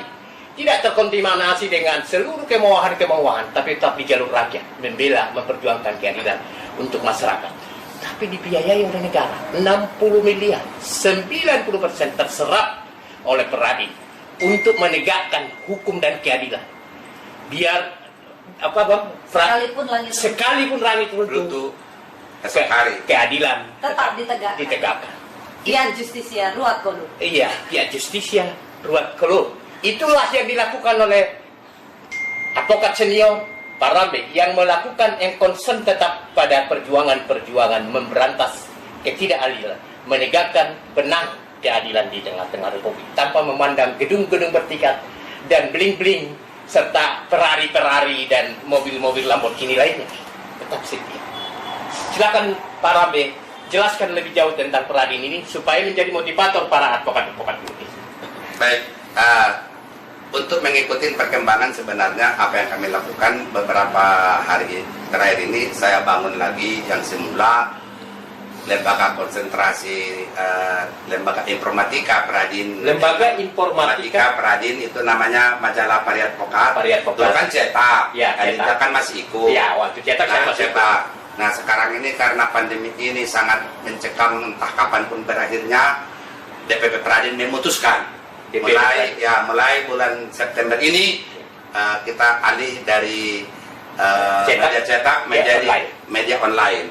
tidak terkontaminasi dengan seluruh kemauan-kemauan, tapi tetap di jalur rakyat, membela, memperjuangkan keadilan untuk masyarakat. Tapi dibiayai oleh negara, 60 miliar, 90% terserap oleh Peradin untuk menegakkan hukum dan keadilan. Biar apa bang? Sekalipun langit runtuh, keadilan
tetap ditegakkan. Iya justisia ruat kolu.
Iya, ya justisia ruat kolu. Itulah yang dilakukan oleh advokat senior Pak Rambe yang melakukan yang concern tetap pada perjuangan memberantas ketidakadilan, menegakkan benang keadilan di tengah-tengah Republik tanpa memandang gedung-gedung bertingkat dan bling-bling serta Ferrari dan mobil-mobil Lamborghini lainnya. Tetap setia. Silakan Pak Rambe jelaskan lebih jauh tentang Peradin ini supaya menjadi motivator para advokat-advokat Indonesia.
Baik, untuk mengikuti perkembangan sebenarnya apa yang kami lakukan beberapa hari terakhir ini, saya bangun lagi yang semula lembaga konsentrasi, lembaga informatika Peradin.
Lembaga informatika
Peradin itu namanya majalah Pari Advokat. Itu kan cetak,
ya,
cetak kan masih ikut.
Ya, waktu cetak saya masih
cetak. Nah sekarang ini karena pandemi ini sangat mencekam entah kapanpun berakhirnya, DPP Peradin memutuskan mulai bulan September ini kita alih dari media cetak menjadi media online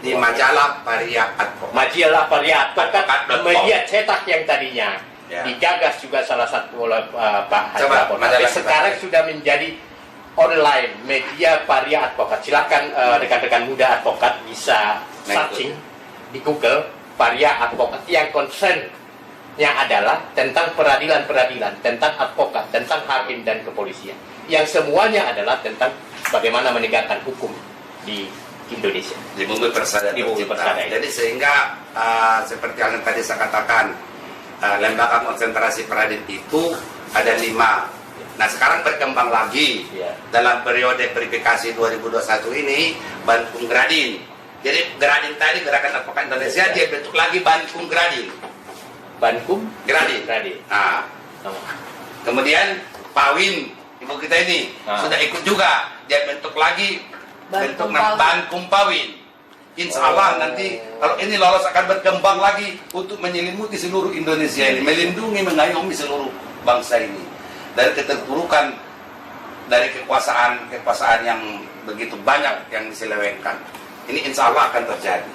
di majalah Paria Advokat.
Majalah Paria Advokat, media cetak yang tadinya digagas juga salah satu oleh Pak Haji Lapor, tapi sekarang sudah menjadi online media Paria Advokat. Silakan rekan-rekan muda advokat bisa searching di Google Paria Advokat yang concernnya adalah tentang peradilan-peradilan, tentang advokat, tentang hakim dan kepolisian. Yang semuanya adalah tentang bagaimana menegakkan hukum di Indonesia.
Di bumi persada. Jadi sehingga seperti yang tadi saya katakan, lembaga konsentrasi Peradin itu ada 5. Nah sekarang berkembang lagi dalam periode verifikasi 2021 ini Bankum Gradin. Jadi Gradin tadi Gerakan Advokat Indonesia dia bentuk lagi Bankum Gradin.
Bankum Gradin.
Nah, kemudian Pawin ibu kita ini sudah ikut juga, dia bentuk lagi Bankum Pawin. Insya Allah nanti kalau ini lolos akan berkembang lagi untuk menyelimuti seluruh Indonesia ini, melindungi, mengayomi seluruh bangsa ini dari keterpurukan, dari kekuasaan yang begitu banyak yang diselewengkan. Ini insya Allah akan terjadi.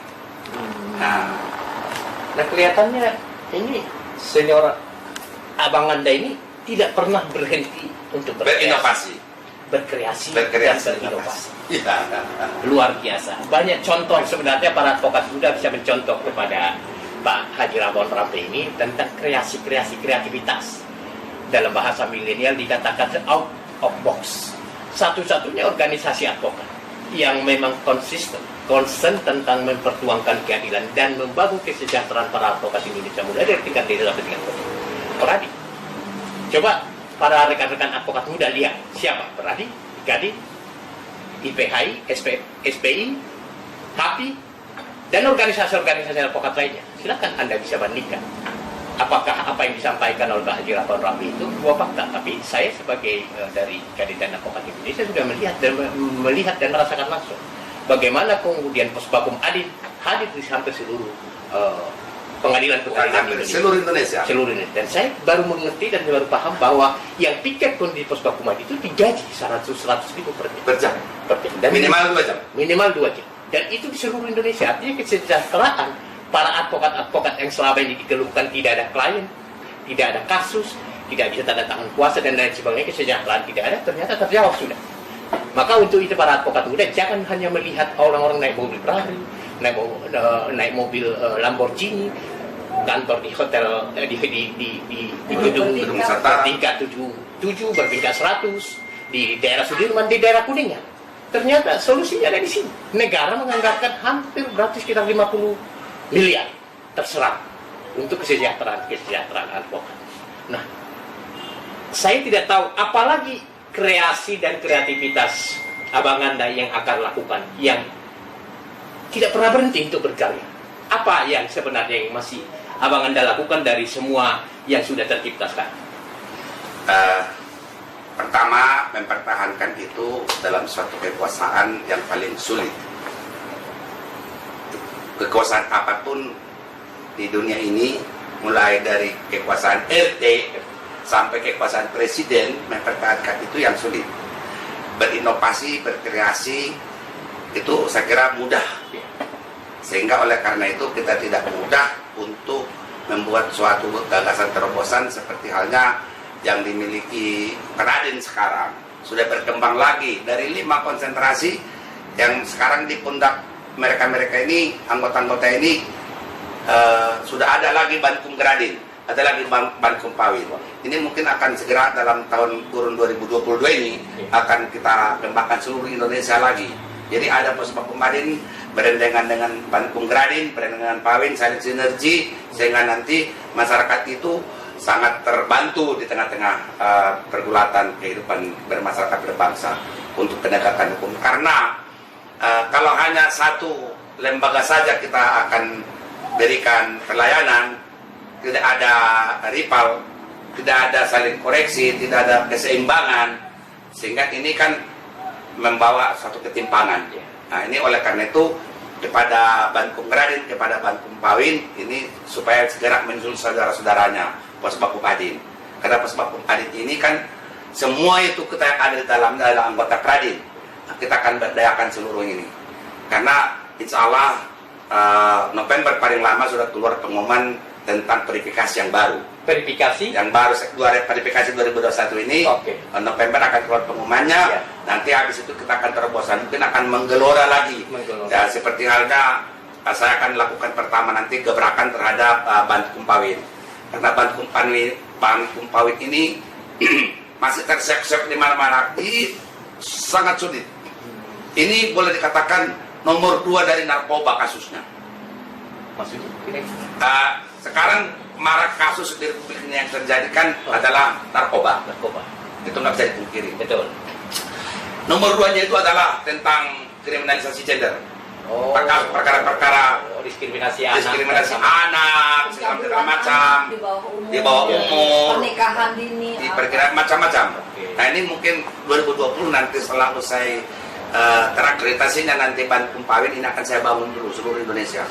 Nah kelihatannya ini senior Abang Anda ini tidak pernah berhenti untuk
berinovasi,
berkreasi dan berinovasi.
Ya.
Luar biasa. Banyak contoh sebenarnya para advokat muda bisa mencontoh kepada Pak Haji Ramon Rambe ini tentang kreativitas. Dalam bahasa milenial dikatakan out of box. Satu-satunya organisasi advokat yang memang concern tentang memperjuangkan keadilan dan membangun kesejahteraan para advokat Indonesia mulai dari tingkat desa sampai tingkat kota. Peradin. Coba para rekan-rekan advokat muda lihat siapa Peradin, Gading, IPHI, SPI, HAPI, dan organisasi-organisasi advokat lainnya. Silakan Anda bisa bandingkan. Apakah apa yang disampaikan oleh Pak Haji Ramon Rambe itu dua fakta? Tapi saya sebagai dari Kadin dan Advokat Indonesia sudah melihat dan merasakan langsung bagaimana kemudian Posbakum Adin hadir di hampir seluruh pengadilan-pengadilan Indonesia. Seluruh Indonesia. Dan saya baru mengerti dan baru paham bahwa yang piket pun di Posbakum Adin itu digaji 100 ribu per jam. Dan
minimal 2 jam.
Minimal 2 jam. Dan itu di seluruh Indonesia. Artinya kesejahteraan para advokat-advokat yang selama ini dikeluhkan tidak ada klien, tidak ada kasus, tidak bisa tanda tangan kuasa dan lain sebagainya, kesejahteraan tidak ada, ternyata terjawab sudah. Maka untuk itu para advokat muda jangan hanya melihat orang-orang naik mobil Ferrari, naik mobil Lamborghini, kantor di hotel di gedung bertingkat 7 bertingkat 100 di daerah Sudirman, di daerah Kuningan. Ternyata solusinya ada di sini. Negara menganggarkan hampir berarti sekitar 50 miliar terserap untuk kesejahteraan advokat. Nah, saya tidak tahu apalagi kreasi dan kreativitas Abang Anda yang akan lakukan, yang tidak pernah berhenti untuk berkarya? Apa yang sebenarnya yang masih Abang Anda lakukan dari semua yang sudah tercipta sekarang?
Pertama, mempertahankan itu dalam suatu kekuasaan yang paling sulit. Kekuasaan apapun di dunia ini, mulai dari kekuasaan RT sampai kekuasaan presiden, mempertahankan itu yang sulit. Berinovasi, berkreasi, itu saya kira mudah. Sehingga oleh karena itu kita tidak mudah untuk membuat suatu gagasan terobosan seperti halnya yang dimiliki Raden sekarang. Sudah berkembang lagi dari 5 konsentrasi yang sekarang di pundak mereka-mereka ini, anggota-anggota ini, sudah ada lagi Bankum Gradin, ada lagi Bankum Pawin. Ini mungkin akan segera dalam tahun kurun 2022 ini akan kita kembangkan seluruh Indonesia lagi. Jadi ada Puspakum Madin berendengan dengan Bankum Gradin, berendengan dengan Pawin, saling sinergi sehingga nanti masyarakat itu sangat terbantu di tengah-tengah pergulatan kehidupan bermasyarakat berbangsa untuk penegakan hukum. Karena kalau hanya satu lembaga saja kita akan berikan pelayanan, tidak ada rival, tidak ada saling koreksi, tidak ada keseimbangan, sehingga ini kan membawa suatu ketimpangan. Nah, ini oleh karena itu kepada Bankum Gradin, kepada Bankum Pawin ini supaya segera menyusul saudara-saudaranya Puspakum Adin. Karena Puspakum Adin ini kan semua itu kita yang ada di dalamnya adalah anggota Gradin. Nah, kita akan berdayakan seluruh ini. Karena insya Allah November paling lama sudah keluar pengumuman tentang verifikasi yang baru.
Verifikasi?
Yang baru, verifikasi 2021 ini, November akan keluar pengumumannya. Ya. Nanti habis itu kita akan terobosan, mungkin akan menggelora lagi. Ya, seperti halnya saya akan lakukan pertama nanti gebrakan terhadap Bankum Pawin. Karena Bankum Pawin ini masih tersek-sek di mana-mana, sangat sulit. Ini boleh dikatakan nomor 2 dari narkoba kasusnya.
Maksudnya?
Sekarang marak kasus di Republik ini yang terjadi kan adalah narkoba. Itu nggak bisa dipungkiri.
Betul.
Nomor 2-nya itu adalah tentang kriminalisasi gender. Perkara-perkara
diskriminasi
anak, segala macam, di bawah umur,
pernikahan dini,
diperkirakan macam-macam. Nah, ini mungkin 2020 nanti setelah usai terakreditasinya nanti Bankum Pawin ini akan saya bangun dulu seluruh Indonesia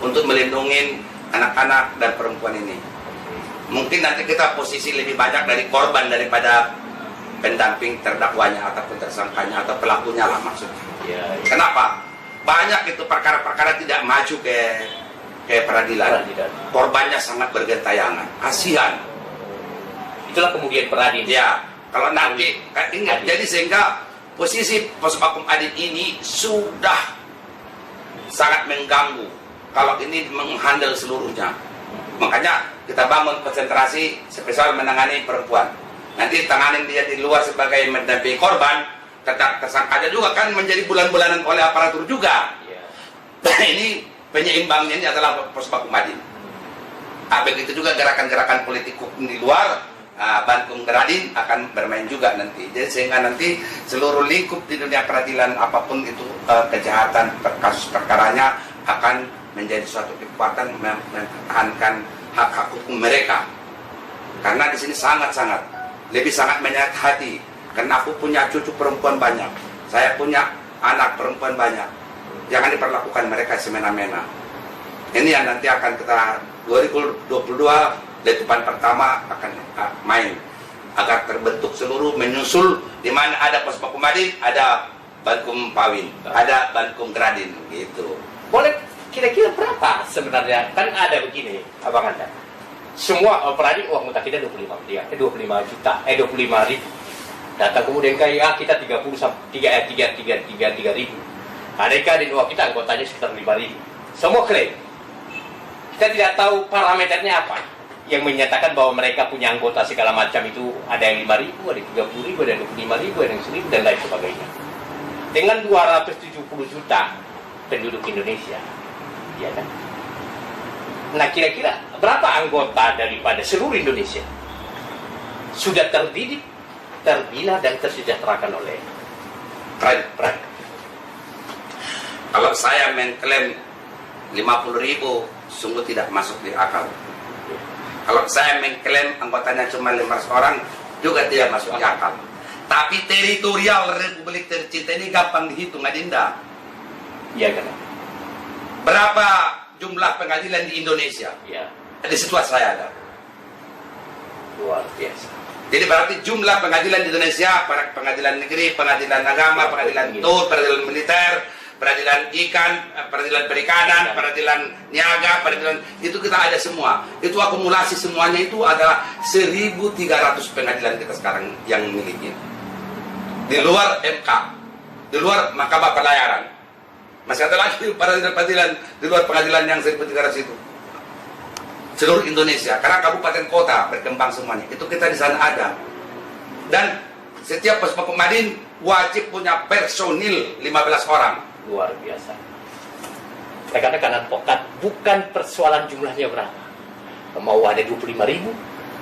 untuk melindungi anak-anak dan perempuan ini. Mungkin nanti kita posisi lebih banyak dari korban daripada pendamping terdakwanya ataupun tersangkanya atau pelakunya lah maksudnya. Kenapa? Banyak itu perkara-perkara tidak maju ke peradilan. Korbannya sangat bergentayangan. Kasihan.
Itulah kemudian peradin.
Ya, kalau nanti ingat, jadi sehingga posisi Puspakum Adin ini sudah sangat mengganggu kalau ini menghandle seluruhnya. Makanya kita bangun konsentrasi spesial menangani perempuan. Nanti tanganin dia di luar sebagai mendampingi korban, tersangkanya juga kan menjadi bulan-bulanan oleh aparatur juga. Ini penyeimbangnya ini adalah Puspakum Adin. Begitu juga gerakan-gerakan politik hukum di luar, Bankum Gradin akan bermain juga nanti. Jadi sehingga nanti seluruh lingkup di dunia peradilan apapun itu kejahatan kasus perkaranya akan menjadi suatu kekuatan mempertahankan hak-hak hukum mereka. Karena di sini sangat lebih menyayat hati. Karena aku punya cucu perempuan banyak, saya punya anak perempuan banyak. Jangan diperlakukan mereka semena-mena. Ini yang nanti akan kita 2022 letupan pertama akan main agar terbentuk seluruh menyusul di mana ada Puspakum Adin, ada Bankum Pawin, ada Bankum Gradin gitu.
Boleh kira-kira berapa sebenarnya? Kan ada begini, Abang Anda. Semua peradin uang muka kita 25 juta, 25 ribu. Datang kemudian kita 30 sampai 3 ribu. Mereka di uang kita anggotanya sekitar 5 ribu. Semua klaim. Kita tidak tahu parameternya apa yang menyatakan bahwa mereka punya anggota segala macam itu ada yang 5 ribu, ada yang 30 ribu, ada yang 25 ribu, ada yang 1.000 dan lain sebagainya. Dengan 270 juta penduduk Indonesia, ya kan? Nah, kira-kira berapa anggota daripada seluruh Indonesia sudah terdidik terbina dan tersejahterakan oleh
Pride. Kalau saya mengklaim 50.000 sungguh tidak masuk di akal. Kalau saya mengklaim anggotanya cuma 500 orang juga tidak masuk di akal. Tapi teritorial Republik tercinta ini gampang dihitung, Adinda.
Iya kan?
Berapa jumlah pengadilan di Indonesia?
Iya.
Di situ saya ada.
Luar biasa.
Jadi berarti jumlah pengadilan di Indonesia, pengadilan negeri, pengadilan agama, pengadilan TUT, pengadilan militer, peradilan ikan, peradilan perikanan, peradilan niaga, peradilan itu kita ada semua. Itu akumulasi semuanya itu adalah 1.300 pengadilan kita sekarang yang memiliki. Di luar MK, di luar Mahkamah Pelayaran. Masih ada lagi peradilan-peradilan di luar pengadilan yang 1.300 itu. Seluruh Indonesia, karena kabupaten kota berkembang semuanya. Itu kita di sana ada. Dan setiap Puspom-Madin wajib punya personil 15 orang.
Luar biasa. Rekan-rekan advokat, bukan persoalan jumlahnya berapa. Mau ada 25.000,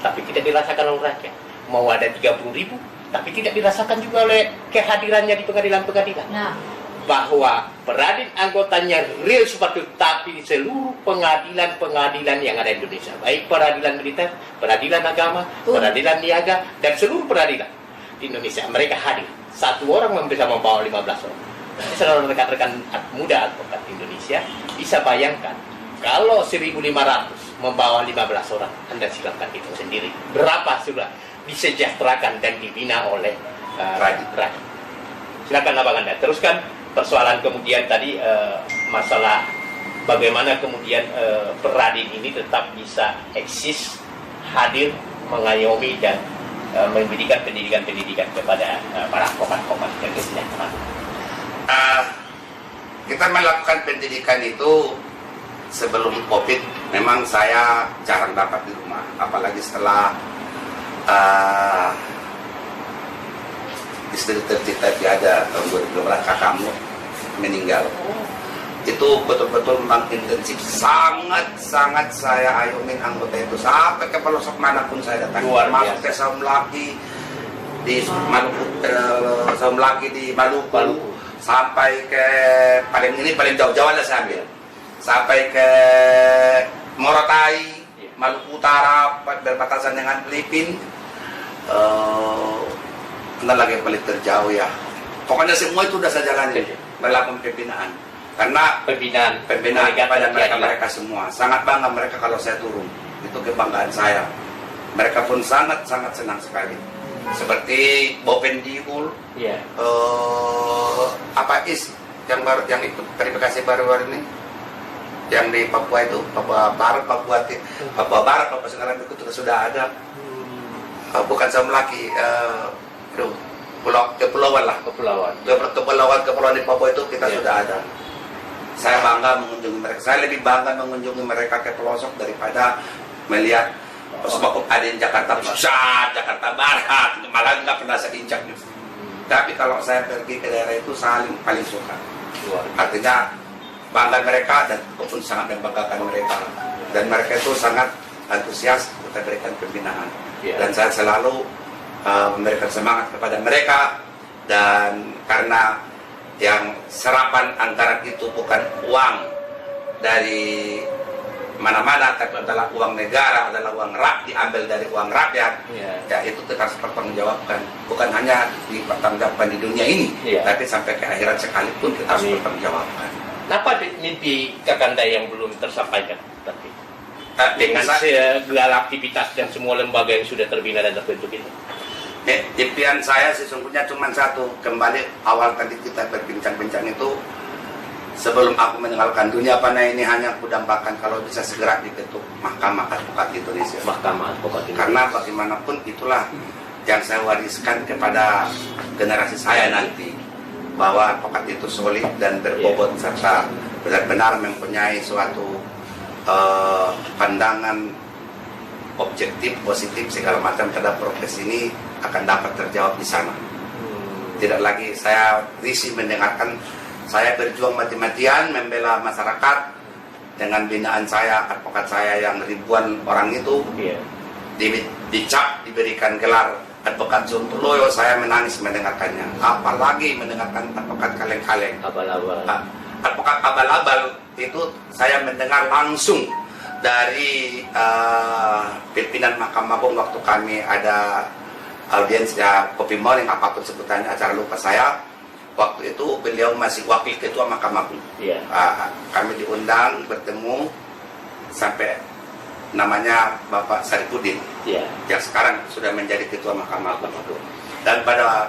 tapi tidak dirasakan oleh rakyat. Mau ada 30.000, tapi tidak dirasakan juga oleh kehadirannya di pengadilan-pengadilan.
Nah,
Bahwa peradil anggotanya real seperti itu, tapi seluruh pengadilan-pengadilan yang ada di Indonesia, baik peradilan militer, peradilan agama, peradilan niaga, dan seluruh peradilan di Indonesia, mereka hadir. Satu orang bisa membawa 15 orang. Jadi saudara rekan-rekan muda advokat Indonesia bisa bayangkan kalau 1.500 membawa 15 orang, Anda silakan hitung sendiri berapa sudah disejahterakan dan dibina oleh rakyat. Silakan abang Anda teruskan persoalan kemudian tadi masalah bagaimana kemudian peradil ini tetap bisa eksis, hadir, mengayomi dan memberikan pendidikan kepada para advokat yang kesejahteraan.
Kita melakukan pendidikan itu sebelum COVID. Memang saya jarang dapat di rumah, apalagi setelah istri tercinta tiada tahun 2012 kakakmu meninggal. Itu betul-betul memang intensif, sangat saya ayomin anggota itu sampai ke pelosok manapun saya datang. Masuk ke Saumlaki di Maluku, Saumlaki di Maluku, sampai ke paling jauh-jauh ada saya ambil, sampai ke Morotai, Maluku Utara berbatasan dengan Filipina. Entar lagi yang paling terjauh ya. Pokoknya semua itu udah saya jalani melakukan pembinaan. Karena pembinaan kepada mereka semua. Sangat bangga mereka kalau saya turun. Itu kebanggaan saya. Mereka pun sangat senang sekali. Seperti Bopen Diul, yang ikut verifikasi baru ini, yang di Papua itu, Papua Barat, Papua sekarang itu sudah ada. Bukan Saumlaki, kepulauan di Papua itu kita sudah ada. Saya bangga mengunjungi mereka. Saya lebih bangga mengunjungi mereka ke pelosok daripada melihat Puspom Adin Jakarta Pusat, Jakarta Barat, malah nggak pernah saya injak. Tapi kalau saya pergi ke daerah itu paling suka. Artinya bangga mereka dan pun sangat membanggakan mereka. Dan mereka itu sangat antusias kita berikan pembinaan. Dan saya selalu memberikan semangat kepada mereka, dan karena yang serapan antara itu bukan uang dari mana-mana, tapi adalah uang negara, adalah uang diambil dari uang rakyat, ya itu kita harus bertanggungjawabkan, bukan hanya dipertanggungjawabkan di dunia ini, tapi sampai ke akhirat sekalipun kita harus bertanggungjawabkan.
Apa mimpi Kakanda yang belum tersampaikan tadi? Dengan segala aktivitas dan semua lembaga yang sudah terbina dan terbentuk itu.
Impian saya sesungguhnya cuma satu. Kembali awal tadi kita berbincang-bincang itu, sebelum aku meninggalkan dunia panah ini, hanya aku dambakan kalau bisa segera dibentuk Mahkamah Advokat Indonesia. Karena bagaimanapun itulah yang saya wariskan kepada generasi saya nanti, bahwa advokat itu solid dan berbobot serta benar-benar mempunyai suatu pandangan objektif, positif, segala macam terhadap profesi ini akan dapat terjawab di sana. Tidak lagi saya risih mendengarkan saya berjuang mati-matian membela masyarakat dengan binaan saya, advokat saya yang ribuan orang itu dicap, diberikan gelar Advokat Sontoloyo, saya menangis mendengarkannya. Apalagi mendengarkan advokat kaleng-kaleng.
Abal-abal.
Advokat abal-abal itu saya mendengar langsung dari pimpinan Mahkamah Agung waktu kami ada audiens ya kopi morning apapun sebutannya acara lupa saya. Waktu itu beliau masih wakil ketua Mahkamah Agung.
Iya.
Kami diundang bertemu sampai namanya Bapak Saripudin, yang sekarang sudah menjadi ketua Mahkamah Agung. Dan pada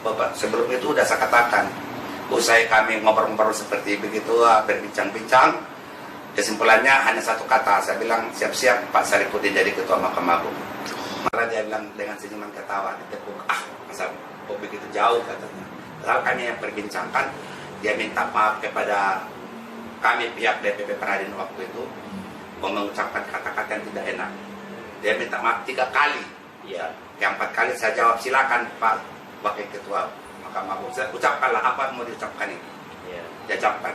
Bapak sebelum itu sudah saya katakan, usai kami ngobrol-ngobrol seperti begitu, berbincang-bincang, kesimpulannya hanya satu kata, saya bilang siap-siap Pak Saripudin jadi ketua Mahkamah Agung. Malah dia bilang dengan senyuman ketawa, ditepuk, masa kok begitu jauh katanya. Lalu kami yang perbincangkan, dia minta maaf kepada kami pihak DPP Peradin waktu itu, mengucapkan kata-kata yang tidak enak. Dia minta maaf 3 kali.
Iya.
Yang 4 kali saya jawab, silakan Pak Wakil Ketua Mahkamah Agung. Saya ucapkanlah apa yang mau diucapkan ini.
Iya.
Dia ucapkan.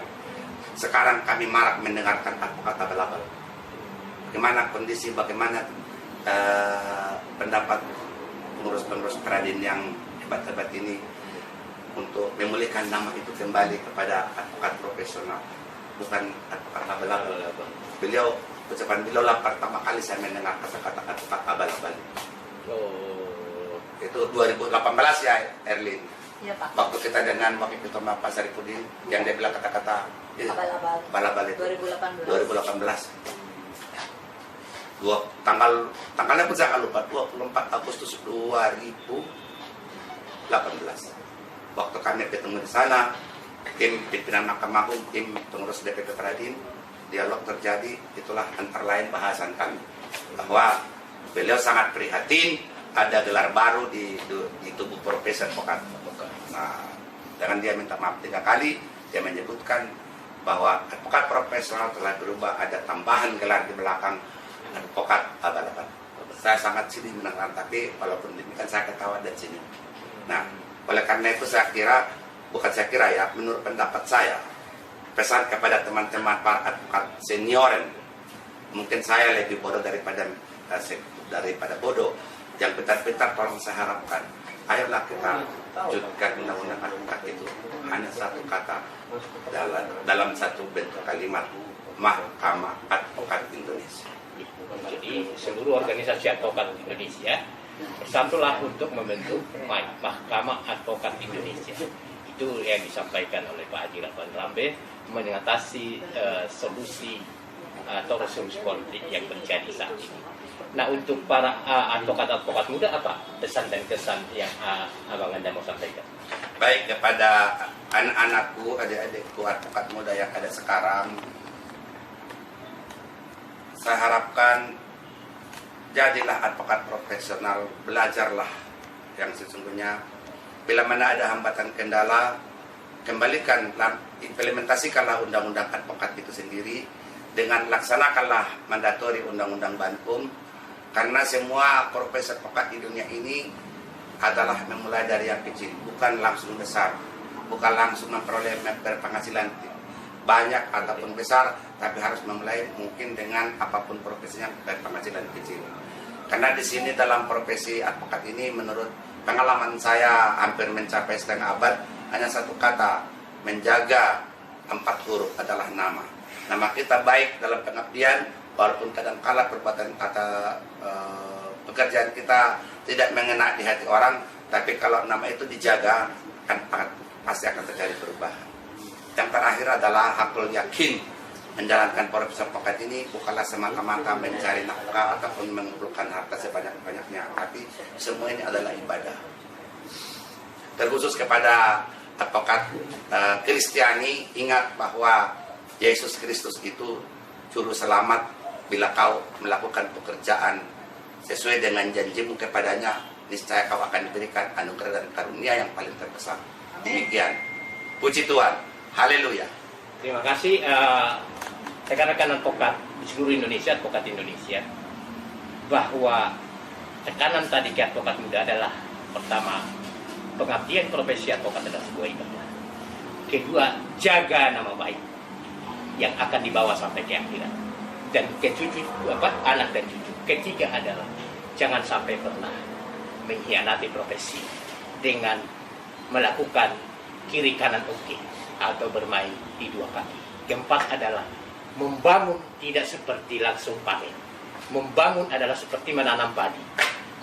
Sekarang kami marak mendengarkan advokat abal-abal. Bagaimana kondisi, bagaimana pendapat pengurus-pengurus Peradin yang hebat-hebat ini untuk memulihkan nama itu kembali kepada advokat profesional, bukan advokat abal-abal. Ucapan beliau lah pertama kali saya mendengar kata-kata advokat abal-abal.
Oh.
Itu 2018 ya, Erlin.
Iya, Pak.
Waktu kita dengan Wakil Ketua Pak Saripudin, yang dia bilang kata-kata abal-abal itu 2018. Tanggalnya pun saya lupa, 24 Agustus 2018. Waktu kami ketemu di sana, tim pimpinan Mahkamah Agung, tim pengurus DPP Peradin, dialog terjadi, itulah antara lain bahasan kami bahwa beliau sangat prihatin ada gelar baru di tubuh profesi advokat. Nah, dengan dia minta maaf 3 kali, dia menyebutkan bahwa advokat profesional telah berubah, ada tambahan gelar di belakang advokat abal-abal. Saya sangat sedih mendengar, tapi walaupun demikian saya ketawa dan senyum. Nah, oleh karena itu saya kira, menurut pendapat saya, pesan kepada teman-teman para advokat senioren, mungkin saya lebih bodoh daripada bodoh, yang pintar-pintar tolong saya harapkan, ayolah kita wujudkan undang-undang advokat itu hanya satu kata dalam satu bentuk kalimat, Mahkamah Advokat Indonesia.
Jadi seluruh organisasi advokat Indonesia bersatulah untuk membentuk Mahkamah Advokat Indonesia. Itu yang disampaikan oleh Pak Haji Rahman Rambe mengatasi solusi atau resolusi konflik yang terjadi saat ini. Nah, untuk para advokat-advokat muda, apa pesan dan kesan yang Abang Anda mau sampaikan?
Baik, kepada anak-anakku, adik-adikku advokat muda yang ada sekarang, saya harapkan jadilah advokat profesional, belajarlah yang sesungguhnya. Bila mana ada hambatan kendala, implementasikanlah undang-undang advokat itu sendiri, dengan laksanakanlah mandatori undang-undang Bankum, karena semua profesi advokat di dunia ini adalah memulai dari yang kecil, bukan langsung besar, bukan langsung memperoleh berpenghasilan banyak ataupun besar, tapi harus memulai mungkin dengan apapun profesinya berpenghasilan kecil. Karena di sini dalam profesi advokat ini menurut pengalaman saya hampir mencapai setengah abad, hanya satu kata, menjaga 4 huruf adalah nama. Nama kita baik dalam pengabdian, walaupun kadang-kala perbuatan pekerjaan kita tidak mengena di hati orang, tapi kalau nama itu dijaga, kan pasti akan terjadi perubahan. Yang terakhir adalah hakul yakin, menjalankan profesi advokat ini bukanlah semata-mata mencari nafkah ataupun mengumpulkan harta sebanyak-banyaknya, tapi semua ini adalah ibadah. Terkhusus kepada advokat Kristiani, ingat bahwa Yesus Kristus itu juru selamat bila kau melakukan pekerjaan sesuai dengan janjimu kepadanya, niscaya kau akan diberikan anugerah dan karunia yang paling terbesar. Demikian. Puji Tuhan. Haleluya.
Terima kasih rekan-rekan advokat di seluruh Indonesia, advokat Indonesia, bahwa tekanan tadi ke advokat muda adalah pertama, pengabdian profesi advokat adalah sebuah ibadah. Kedua, jaga nama baik yang akan dibawa sampai ke akhirat dan ke cucu, anak dan cucu. Ketiga adalah jangan sampai pernah mengkhianati profesi dengan melakukan kiri kanan oke atau bermain di dua kaki. Keempat adalah membangun tidak seperti langsung panen. Membangun adalah seperti menanam padi,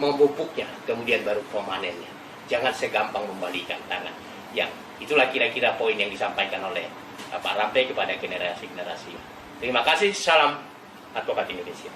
memupuknya, kemudian baru pemanennya. Jangan segampang membalikan tangan. Yang itulah kira-kira poin yang disampaikan oleh Pak Rampe kepada generasi-generasi. Terima kasih. Salam Advokat Indonesia.